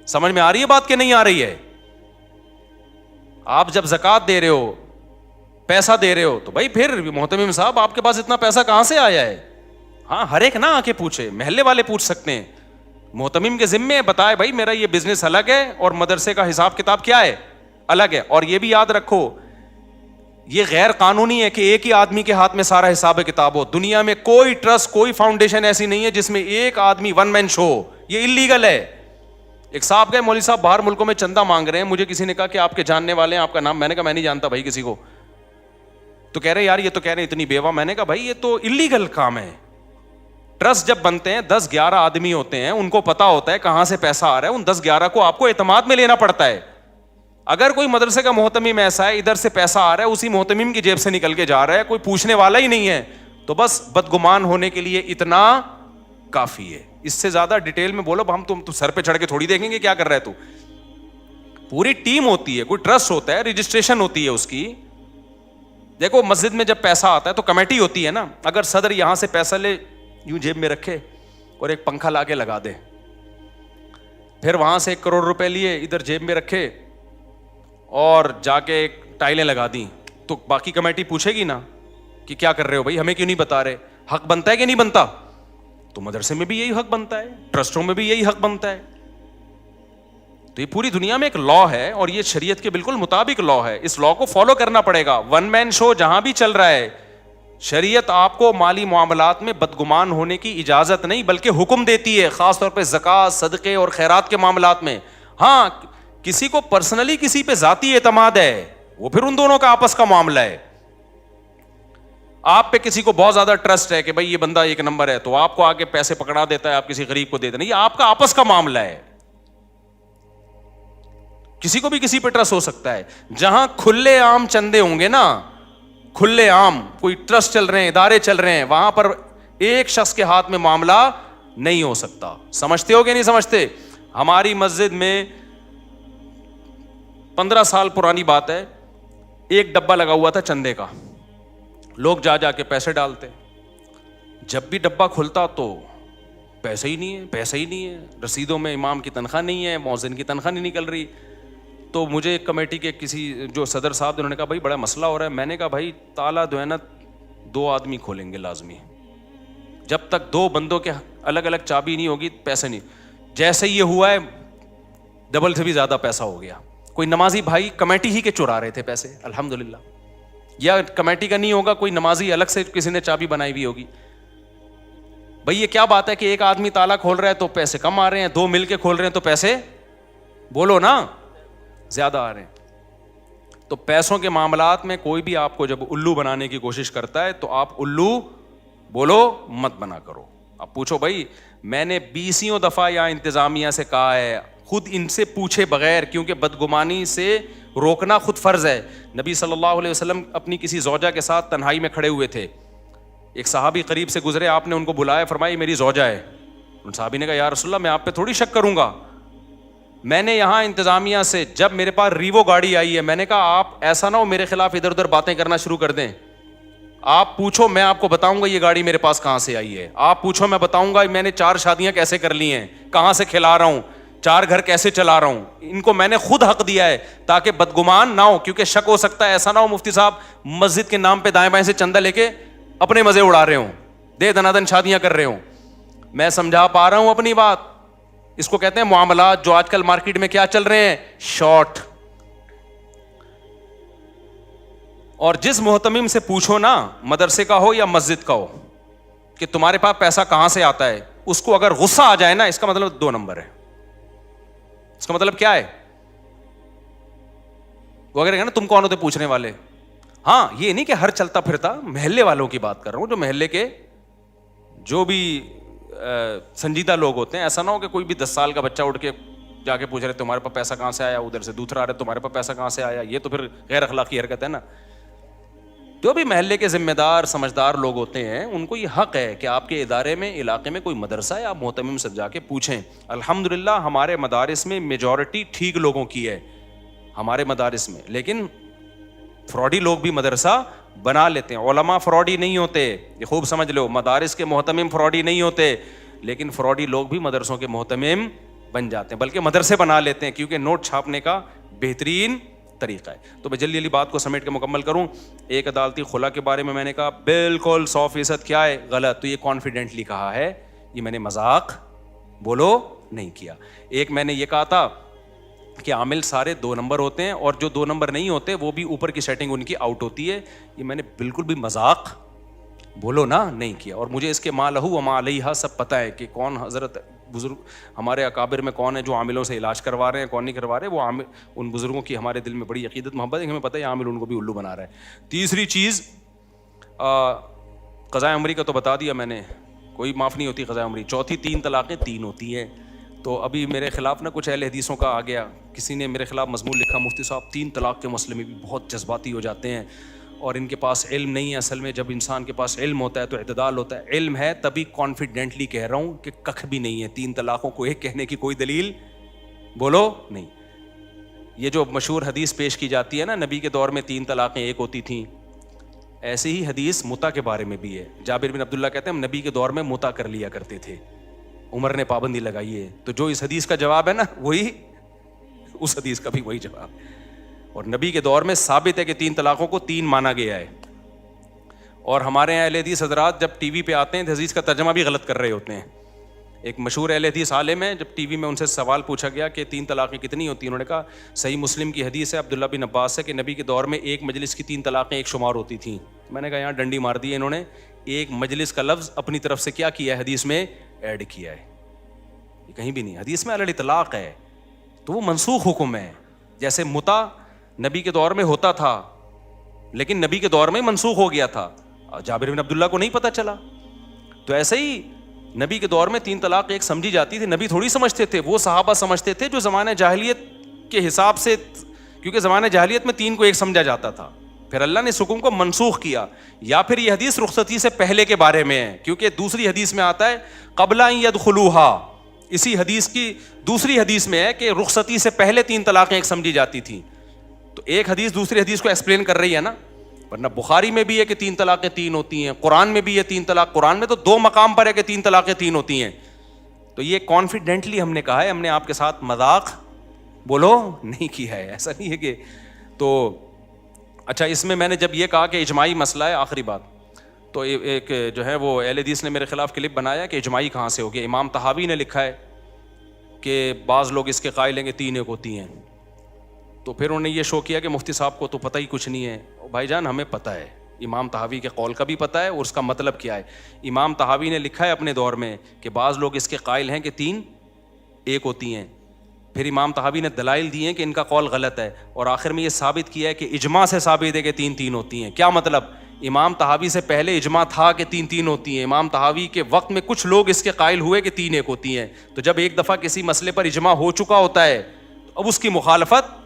سمجھ میں آ رہی ہے بات کہ نہیں آ رہی ہے؟ آپ جب زکوٰۃ دے رہے ہو, پیسہ دے رہے ہو, تو بھائی پھر محتمم صاحب آپ کے پاس اتنا پیسہ کہاں سے آیا ہے؟ ہاں ہر ایک نہ آ کے پوچھے, محلے والے پوچھ سکتے ہیں, محتمم کے ذمے بتائے بھائی میرا یہ بزنس الگ ہے اور مدرسے کا حساب کتاب کیا ہے, الگ ہے. اور یہ بھی یاد رکھو یہ غیر قانونی ہے کہ ایک ہی آدمی کے ہاتھ میں سارا حساب کتاب ہو. دنیا میں کوئی ٹرسٹ, کوئی فاؤنڈیشن ایسی نہیں ہے جس میں ایک آدمی ون مین شو, یہ انلیگل ہے. ایک صاحب گئے, مولوی صاحب باہر ملکوں میں چندہ مانگ رہے ہیں, مجھے کسی نے کہا کہ آپ کے جاننے والے ہیں, آپ کا نام, میں نے کہا میں نہیں جانتا بھائی کسی کو. تو کہہ رہے یار یہ تو کہہ رہے اتنی بیوہ, میں نے کہا بھائی یہ تو انلیگل کام ہے. ٹرسٹ جب بنتے ہیں 10-11 آدمی ہوتے ہیں, ان کو پتا ہوتا ہے کہاں سے پیسہ آ رہا ہے, ان 10-11 کو آپ کو اعتماد میں لینا پڑتا ہے. اگر کوئی مدرسے کا محتمم ایسا ہے ادھر سے پیسہ آ رہا ہے اسی محتمم کی جیب سے نکل کے جا رہا ہے, کوئی پوچھنے والا ہی نہیں ہے, تو بس بدگمان ہونے کے لیے اتنا کافی ہے. اس سے زیادہ ڈیٹیل میں بولو ہم تم سر پہ چڑھ کے تھوڑی دیکھیں گے کیا کر رہا ہے تو. پوری ٹیم ہوتی ہے, کوئی ٹرسٹ ہوتا ہے, رجسٹریشن ہوتی ہے اس کی. دیکھو مسجد میں جب پیسہ آتا ہے تو کمیٹی ہوتی ہے نا, اگر صدر یہاں سے پیسہ لے یوں جیب میں رکھے اور ایک پنکھا لا کے لگا دے, پھر وہاں سے 1 کروڑ روپے لیے ادھر جیب میں رکھے اور جا کے ٹائلیں لگا دیں, تو باقی کمیٹی پوچھے گی نا کہ کیا کر رہے ہو بھائی, ہمیں کیوں نہیں بتا رہے. حق بنتا ہے کہ نہیں بنتا؟ تو مدرسے میں بھی یہی حق بنتا ہے, ٹرسٹوں میں بھی یہی حق بنتا ہے. تو یہ پوری دنیا میں ایک لا ہے اور یہ شریعت کے بالکل مطابق لا ہے, اس لا کو فالو کرنا پڑے گا. ون مین شو جہاں بھی چل رہا ہے, شریعت آپ کو مالی معاملات میں بدگمان ہونے کی اجازت نہیں بلکہ حکم دیتی ہے, خاص طور پہ زکوٰۃ, صدقے اور خیرات کے معاملات میں. ہاں کسی کو پرسنلی کسی پہ ذاتی اعتماد ہے, وہ پھر ان دونوں کا آپس کا معاملہ ہے. آپ پہ کسی کو بہت زیادہ ٹرسٹ ہے کہ بھائی یہ بندہ 1 نمبر ہے, تو آپ کو آگے پیسے پکڑا دیتا ہے, آپ کسی غریب کو دے دیتے, یہ آپ کا آپس کا معاملہ ہے. کسی کو بھی کسی پہ ٹرسٹ ہو سکتا ہے. جہاں کھلے عام چندے ہوں گے نا, کھلے عام کوئی ٹرسٹ چل رہے ہیں, ادارے چل رہے ہیں, وہاں پر ایک شخص کے ہاتھ میں معاملہ نہیں ہو سکتا. سمجھتے ہو کہ نہیں سمجھتے؟ ہماری مسجد میں 15 سال پرانی بات ہے, ایک ڈبہ لگا ہوا تھا چندے کا, لوگ جا جا کے پیسے ڈالتے. جب بھی ڈبہ کھلتا تو پیسے ہی نہیں ہے, پیسے ہی نہیں ہے, رسیدوں میں امام کی تنخواہ نہیں ہے, مؤذن کی تنخواہ نہیں نکل رہی. تو مجھے ایک کمیٹی کے کسی جو صدر صاحب انہوں نے کہا بھائی بڑا مسئلہ ہو رہا ہے. میں نے کہا بھائی تالا جو ہے نا 2 آدمی کھولیں گے لازمی, جب تک 2 بندوں کے الگ الگ چابی نہیں ہوگی پیسے نہیں. جیسے یہ ہوا ہے ڈبل سے بھی زیادہ پیسہ ہو گیا. کوئی نمازی بھائی کمیٹی ہی کے چرا رہے تھے پیسے الحمدللہ, یا کمیٹی کا نہیں ہوگا, کوئی نمازی الگ سے کسی نے چابی بنائی ہوئی ہوگی. بھائی یہ کیا بات ہے کہ ایک آدمی تالا کھول رہا ہے تو پیسے کم آ رہے ہیں, 2 مل کے کھول رہے ہیں تو پیسے بولو نا زیادہ آ رہے ہیں. تو پیسوں کے معاملات میں کوئی بھی آپ کو جب الو بنانے کی کوشش کرتا ہے تو آپ الو بولو مت بنا کرو. آپ پوچھو بھائی میں نے 20 دفعہ یا انتظامیہ سے کہا ہے, خود ان سے پوچھے بغیر, کیونکہ بدگمانی سے روکنا خود فرض ہے. نبی صلی اللہ علیہ وسلم اپنی کسی زوجہ کے ساتھ تنہائی میں کھڑے ہوئے تھے, ایک صحابی قریب سے گزرے, آپ نے ان کو بلایا, فرمایا میری زوجہ ہے. ان صحابی نے کہا یا رسول اللہ میں آپ پہ تھوڑی شک کروں گا, میں نے یہاں انتظامیہ سے جب میرے پاس ریوو گاڑی آئی ہے, میں نے کہا آپ ایسا نہ ہو میرے خلاف ادھر ادھر باتیں کرنا شروع کر دیں, آپ پوچھو میں آپ کو بتاؤں گا یہ گاڑی میرے پاس کہاں سے آئی ہے, آپ پوچھو میں بتاؤں گا میں نے 4 شادیاں کیسے کر لی ہیں, کہاں سے کھلا رہا ہوں, 4 گھر کیسے چلا رہا ہوں. ان کو میں نے خود حق دیا ہے تاکہ بدگمان نہ ہو, کیونکہ شک ہو سکتا ہے ایسا نہ ہو مفتی صاحب مسجد کے نام پہ دائیں بائیں سے چندہ لے کے اپنے مزے اڑا رہے ہوں, دے دنادن شادیاں کر رہے ہوں. میں سمجھا پا رہا ہوں اپنی بات. اس کو کہتے ہیں معاملات جو آج کل مارکیٹ میں کیا چل رہے ہیں, شارٹ. اور جس محتمم سے پوچھو نا, مدرسے کا ہو یا مسجد کا ہو, کہ تمہارے پاس پیسہ کہاں سے آتا ہے, اس کو اگر غصہ آ جائے نا اس کا مطلب 2 نمبر ہے. اس کا مطلب کیا ہے, وہ اگر نا تم کون ہوتے پوچھنے والے. ہاں یہ نہیں کہ ہر چلتا پھرتا, محلے والوں کی بات کر رہا ہوں, جو محلے کے جو بھی سنجیدہ لوگ ہوتے ہیں. ایسا نہ ہو کہ کوئی بھی 10 سال کا بچہ اٹھ کے جا کے پوچھ رہے تمہارے پاس پیسہ کہاں سے آیا, ادھر سے دوسرا آ رہا ہے تمہارے پاس پیسہ کہاں سے آیا, یہ تو پھر غیر اخلاقی حرکت ہے نا. جو بھی محلے کے ذمہ دار سمجھدار لوگ ہوتے ہیں ان کو یہ حق ہے کہ آپ کے ادارے میں علاقے میں کوئی مدرسہ یا محتمم سے جا کے پوچھیں. الحمدللہ ہمارے مدارس میں میجورٹی ٹھیک لوگوں کی ہے ہمارے مدارس میں, لیکن فراڈی لوگ بھی مدرسہ بنا لیتے ہیں. علماء فراڈی نہیں ہوتے, یہ خوب سمجھ لو. مدارس کے محتمم فراڈی نہیں ہوتے, لیکن فراڈی لوگ بھی مدرسوں کے محتمم بن جاتے ہیں, بلکہ مدرسے بنا لیتے ہیں, کیونکہ نوٹ چھاپنے کا بہترین طریقہ ہے. تو میں جلدی جلدی بات کو سمیٹ کے مکمل کروں. ایک عدالتی خلا کے بارے میں نے کہا بالکل 100% کیا ہے, غلط. تو یہ کانفیڈنٹلی کہا ہے, یہ میں نے مذاق بولو نہیں کیا. ایک میں نے یہ کہا تھا کہ عامل سارے 2 نمبر ہوتے ہیں, اور جو 2 نمبر نہیں ہوتے وہ بھی اوپر کی سیٹنگ ان کی آؤٹ ہوتی ہے. یہ میں نے بالکل بھی مذاق بولو نا نہیں کیا, اور مجھے اس کے ما لہو و ما علیہا سب پتہ ہے کہ کون حضرت بزرگ ہمارے اکابر میں کون ہے جو عاملوں سے علاج کروا رہے ہیں, کون نہیں کروا رہے, وہ عامل ان بزرگوں کی ہمارے دل میں بڑی عقیدت محبت ہے, ہمیں پتہ ہے عامل ان کو بھی الو بنا رہا ہے. تیسری چیز قضاء عمری کا تو بتا دیا میں نے, کوئی معاف نہیں ہوتی قضاء عمری. چوتھی 3 طلاقیں 3 ہوتی ہیں. تو ابھی میرے خلاف نا کچھ اہل حدیثوں کا آ گیا, کسی نے میرے خلاف مضمون لکھا, مفتی صاحب 3 طلاق کے مسئلے میں بھی بہت جذباتی ہو جاتے ہیں اور ان کے پاس علم نہیں ہے. اصل میں جب انسان کے پاس علم ہوتا ہے تو اعتدال ہوتا ہے. علم ہے تبھی کانفیڈنٹلی کہہ رہا ہوں کہ ککھ بھی نہیں ہے, 3 طلاقوں کو ایک کہنے کی کوئی دلیل بولو نہیں. یہ جو مشہور حدیث پیش کی جاتی ہے نا, نبی کے دور میں 3 طلاقیں ایک ہوتی تھیں, ایسی ہی حدیث متا کے بارے میں بھی ہے. جابر بن عبداللہ کہتے ہیں ہم نبی کے دور میں متا کر لیا کرتے تھے, عمر نے پابندی لگائی ہے. تو جو اس حدیث کا جواب ہے نا وہی اس حدیث کا بھی وہی جواب. اور نبی کے دور میں ثابت ہے کہ 3 طلاقوں کو 3 مانا گیا ہے. اور ہمارے یہاں اہل حدیث حضرات جب ٹی وی پہ آتے ہیں تو حدیث کا ترجمہ بھی غلط کر رہے ہوتے ہیں. ایک مشہور اہل حدیث عالم ہے, جب ٹی وی میں ان سے سوال پوچھا گیا کہ 3 طلاقیں کتنی ہوتی ہیں, انہوں نے کہا صحیح مسلم کی حدیث ہے عبداللہ بن عباس سے کہ نبی کے دور میں ایک مجلس کی 3 طلاقیں ایک شمار ہوتی تھیں. میں نے کہا یہاں ڈنڈی مار دی ہے انہوں نے, ایک مجلس کا لفظ اپنی طرف سے کیا کیا ہے, حدیث میں ایڈ کیا ہے. یہ کہیں بھی نہیں, حدیث میں علی الاطلاق ہے تو وہ منسوخ حکم ہے. جیسے متا نبی کے دور میں ہوتا تھا لیکن نبی کے دور میں منسوخ ہو گیا تھا, جابر بن عبداللہ کو نہیں پتہ چلا. تو ایسے ہی نبی کے دور میں 3 طلاق ایک سمجھی جاتی تھی. نبی تھوڑی سمجھتے تھے, وہ صحابہ سمجھتے تھے جو زمانہ جاہلیت کے حساب سے, کیونکہ زمانہ جاہلیت میں 3 کو ایک سمجھا جاتا تھا. پھر اللہ نے اس حکم کو منسوخ کیا. یا پھر یہ حدیث رخصتی سے پہلے کے بارے میں ہے, کیونکہ دوسری حدیث میں آتا ہے قبل ان یدخلوہا. اسی حدیث کی دوسری حدیث میں ہے کہ رخصتی سے پہلے 3 طلاقیں ایک سمجھی جاتی تھیں. تو ایک حدیث دوسری حدیث کو ایکسپلین کر رہی ہے نا, ورنہ بخاری میں بھی ہے کہ 3 طلاقیں 3 ہوتی ہیں, قرآن میں بھی ہے 3 طلاق, قرآن میں تو 2 مقام پر ہے کہ 3 طلاقیں 3 ہوتی ہیں. تو یہ کانفیڈنٹلی ہم نے کہا ہے, ہم نے آپ کے ساتھ مذاق بولو نہیں کیا ہے, ایسا نہیں ہے کہ. تو اچھا, اس میں نے جب یہ کہا کہ اجماعی مسئلہ ہے, آخری بات, تو ایک جو ہے وہ اہل حدیث نے میرے خلاف کلپ بنایا کہ اجماعی کہاں سے ہو گیا. امام طحاوی نے لکھا ہے کہ بعض لوگ اس کے قائل ہیں کہ 3 ایک ہوتی ہیں. تو پھر انہوں نے یہ شو کیا کہ مفتی صاحب کو تو پتہ ہی کچھ نہیں ہے. بھائی جان ہمیں پتہ ہے, امام طحاوی کے قول کا بھی پتہ ہے اور اس کا مطلب کیا ہے. امام طحاوی نے لکھا ہے اپنے دور میں کہ بعض لوگ اس کے قائل ہیں کہ 3 ایک ہوتی ہیں. پھر امام طحاوی نے دلائل دی ہیں کہ ان کا قول غلط ہے, اور آخر میں یہ ثابت کیا ہے کہ اجماع سے ثابت ہے کہ 3 ہوتی ہیں. کیا مطلب؟ امام طحاوی سے پہلے اجماع تھا کہ 3 ہوتی ہیں. امام طحاوی کے وقت میں کچھ لوگ اس کے قائل ہوئے کہ 3 ایک ہوتی ہیں. تو جب ایک دفعہ کسی مسئلے پر اجماع ہو چکا ہوتا ہے تو اب اس کی مخالفت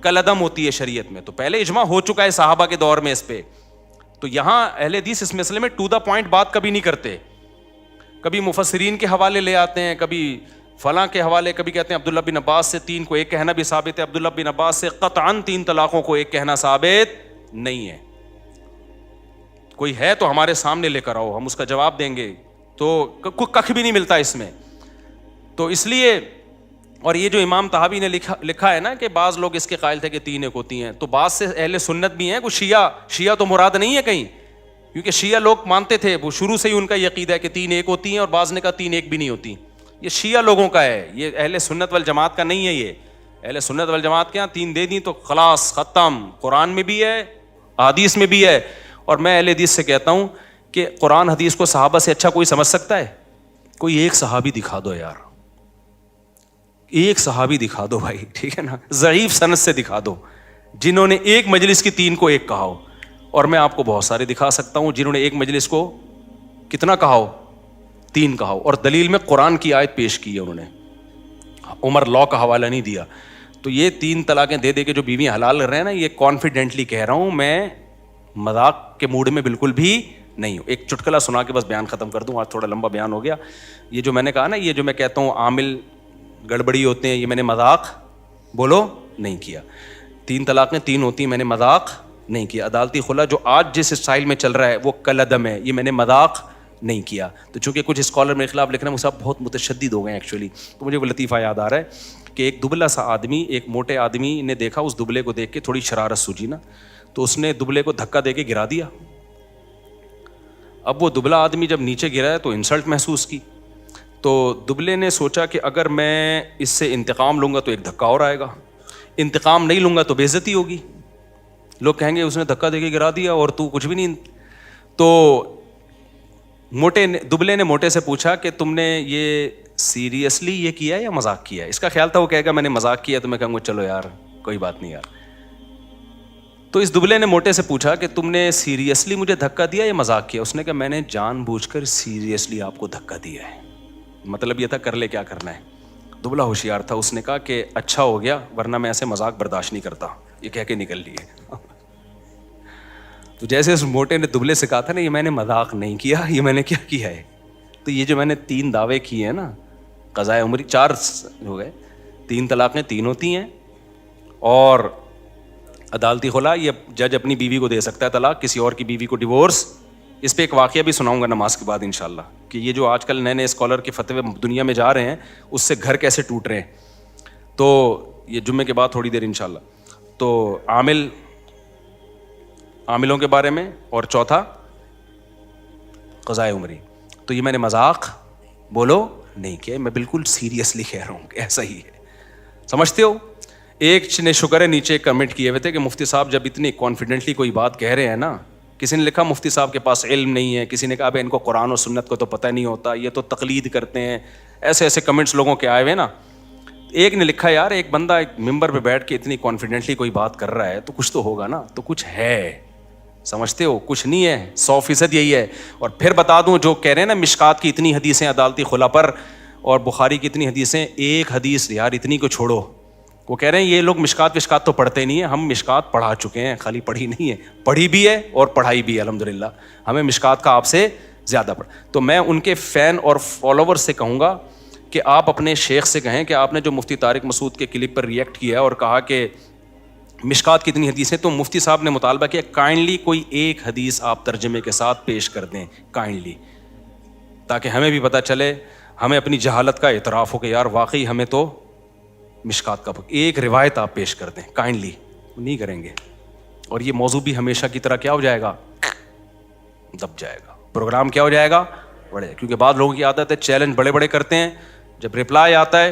کالعدم ہوتی ہے شریعت میں. تو پہلے اجماع ہو چکا ہے صحابہ کے دور میں اس پہ. تو یہاں اہل حدیث اس مسئلے میں ٹو دا پوائنٹ بات کبھی نہیں کرتے, کبھی مفسرین کے حوالے لے آتے ہیں, کبھی فلاں کے حوالے, کبھی کہتے ہیں عبداللہ بن عباس سے 3 کو ایک کہنا بھی ثابت ہے, عبداللہ بن عباس سے قطعاً 3 طلاقوں کو ایک کہنا ثابت نہیں ہے. کوئی ہے تو ہمارے سامنے لے کر آؤ, ہم اس کا جواب دیں گے. تو ککھ بھی نہیں ملتا اس میں. تو اس لیے, اور یہ جو امام طحاوی نے لکھا ہے نا کہ بعض لوگ اس کے قائل تھے کہ 3 ایک ہوتی ہیں, تو بعض سے اہل سنت بھی ہیں, کچھ شیعہ تو مراد نہیں ہے کہیں, کیونکہ شیعہ لوگ مانتے تھے, وہ شروع سے ہی ان کا یہ عقیدہ ہے کہ 3 ایک ہوتی ہیں, اور بعض نے کہا 3 ایک بھی نہیں ہوتی. یہ شیعہ لوگوں کا ہے, یہ اہل سنت والجماعت کا نہیں ہے. یہ اہل سنت والجماعت کے یہاں 3 دے دیں تو خلاص ختم. قرآن میں بھی ہے, حدیث میں بھی ہے. اور میں اہل حدیث سے کہتا ہوں کہ قرآن حدیث کو صحابہ سے اچھا کوئی سمجھ سکتا ہے؟ کوئی ایک صحابی دکھا دو یار, ایک صحابی دکھا دو بھائی, ٹھیک ہے نا, ضعیف سند سے دکھا دو جنہوں نے ایک مجلس کی 3 کو ایک کہا ہو. اور میں آپ کو بہت سارے دکھا سکتا ہوں جنہوں نے ایک مجلس کو کتنا کہا ہو, 3 کہا ہو, اور دلیل میں قرآن کی آیت پیش کی ہے انہوں نے, عمر لا کا حوالہ نہیں دیا. تو یہ 3 طلاقیں دے دے کے جو بیوی حلال کر رہے ہیں نا, یہ کانفیڈنٹلی کہہ رہا ہوں, میں مذاق کے موڈ میں بالکل بھی نہیں ہوں. ایک چٹکلا سنا کے بس بیان ختم کر دوں, آج تھوڑا لمبا بیان ہو گیا. یہ جو میں نے کہا نا, یہ جو میں کہتا ہوں عامل گڑبڑی ہوتے ہیں, یہ میں نے مذاق بولو نہیں کیا. 3 طلاقیں 3 ہوتی ہیں, میں نے مذاق نہیں کیا. عدالتی خلا جو آج جس اسٹائل میں چل رہا ہے وہ کالعدم ہے, یہ میں نے مذاق نہیں کیا. تو چونکہ کچھ اسکالر میرے خلاف لکھ رہے ہیں, مجھ سے بہت متشدد ہو گئے ہیں ایکچولی, تو مجھے وہ لطیفہ یاد آ رہا ہے کہ ایک دبلا سا آدمی ایک موٹے آدمی نے دیکھا, اس دبلے کو دیکھ کے تھوڑی شرارت سوجی نا, تو اس نے دبلے کو دھکا دے کے گرا دیا. اب وہ دبلا آدمی جب نیچے گرا ہے تو انسلٹ محسوس کی. تو دبلے نے سوچا کہ اگر میں اس سے انتقام لوں گا تو ایک دھکا اور آئے گا, انتقام نہیں لوں گا تو بے عزتی ہوگی, لوگ کہیں گے اس نے دھکا دے کے گرا دیا اور تو کچھ بھی نہیں. تو دبلے نے موٹے سے پوچھا کہ تم نے یہ سیریسلی یہ کیا یا مذاق کیا؟ اس کا خیال تھا وہ کہے گا میں نے مذاق کیا، تو میں کہوں گا چلو یار کوئی بات نہیں یار. تو اس دبلے نے موٹے سے پوچھا کہ تم نے سیریسلی مجھے دھکا دیا یا مذاق کیا؟ اس نے کہا میں نے جان بوجھ کر سیریسلی آپ کو دھکا دیا ہے. مطلب یہ تھا کر لے کیا کرنا ہے. دبلا ہوشیار تھا، اس نے کہا کہ اچھا ہو گیا ورنہ میں ایسے مذاق برداشت نہیں کرتا. یہ کہہ کے نکل لیے. تو جیسے اس موٹے نے دبلے سے کہا تھا نا یہ میں نے مذاق نہیں کیا، یہ میں نے کیا کیا ہے. تو یہ جو میں نے 3 دعوے کیے ہیں نا، قضائے عمری 4 ہو گئے، 3 طلاقیں 3 ہوتی ہیں، اور عدالتی خلا یہ جج اپنی بیوی کو دے سکتا ہے طلاق، کسی اور کی بیوی کو ڈیورس. اس پہ ایک واقعہ بھی سناؤں گا نماز کے بعد انشاءاللہ کہ یہ جو آج کل نئے نئے اسکالر کے فتوے دنیا میں جا رہے ہیں اس سے گھر کیسے ٹوٹ رہے ہیں. تو یہ جمعے کے بعد تھوڑی دیر انشاءاللہ. تو عاملوں کے بارے میں، اور چوتھا قضائے عمری. تو یہ میں نے مذاق بولو نہیں کیا، میں بالکل سیریسلی کہہ رہا ہوں کہ ایسا ہی ہے. سمجھتے ہو؟ ایک نے شکر ہے نیچے کمنٹ کیے ہوئے تھے کہ مفتی صاحب جب اتنی کانفیڈنٹلی کوئی بات کہہ رہے ہیں نا، کسی نے لکھا مفتی صاحب کے پاس علم نہیں ہے، کسی نے کہا ان کو قرآن و سنت کو تو پتہ نہیں ہوتا، یہ تو تقلید کرتے ہیں. ایسے ایسے کمنٹس لوگوں کے آئے ہوئے نا. ایک نے لکھا یار ایک بندہ ایک ممبر پہ بیٹھ کے اتنی کانفیڈنٹلی کوئی بات کر رہا ہے تو کچھ تو ہوگا نا، تو کچھ ہے. سمجھتے ہو؟ کچھ نہیں ہے، 100% یہی ہے. اور پھر بتا دوں جو کہہ رہے ہیں نا مشکات کی اتنی حدیثیں عدالتی خلا پر اور بخاری کی اتنی حدیثیں، ایک حدیث یار اتنی کو چھوڑو. وہ کہہ رہے ہیں یہ لوگ مشکات تو پڑھتے نہیں ہیں، ہم مشکات پڑھا چکے ہیں، خالی پڑھی نہیں ہے، پڑھی بھی ہے اور پڑھائی بھی ہے الحمدللہ. ہمیں مشکات کا آپ سے زیادہ تو میں ان کے فین اور فالوور سے کہوں گا کہ آپ اپنے شیخ سے کہیں کہ آپ نے جو مفتی طارق مسعود کے کلپ پر ریئیکٹ کیا اور کہا کہ مشکات کی اتنی حدیثیں، تو مفتی صاحب نے مطالبہ کیا کائنڈلی کوئی ایک حدیث آپ ترجمے کے ساتھ پیش کر دیں کائنڈلی، تاکہ ہمیں بھی پتہ چلے، ہمیں اپنی جہالت کا اعتراف ہو کہ یار واقعی ہمیں تو مشکات کا ایک روایت آپ پیش کر دیں کائنڈلی. نہیں کریں گے اور یہ موضوع بھی ہمیشہ کی طرح کیا ہو جائے گا، دب جائے گا. پروگرام کیا ہو جائے گا، بڑے. کیونکہ بعض لوگوں کی عادت ہے چیلنج بڑے بڑے کرتے ہیں، جب رپلائی آتا ہے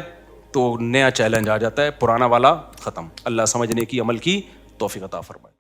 تو نیا چیلنج آ جاتا ہے، پرانا والا ختم. اللہ سمجھنے کی عمل کی توفیق عطا فرمائے.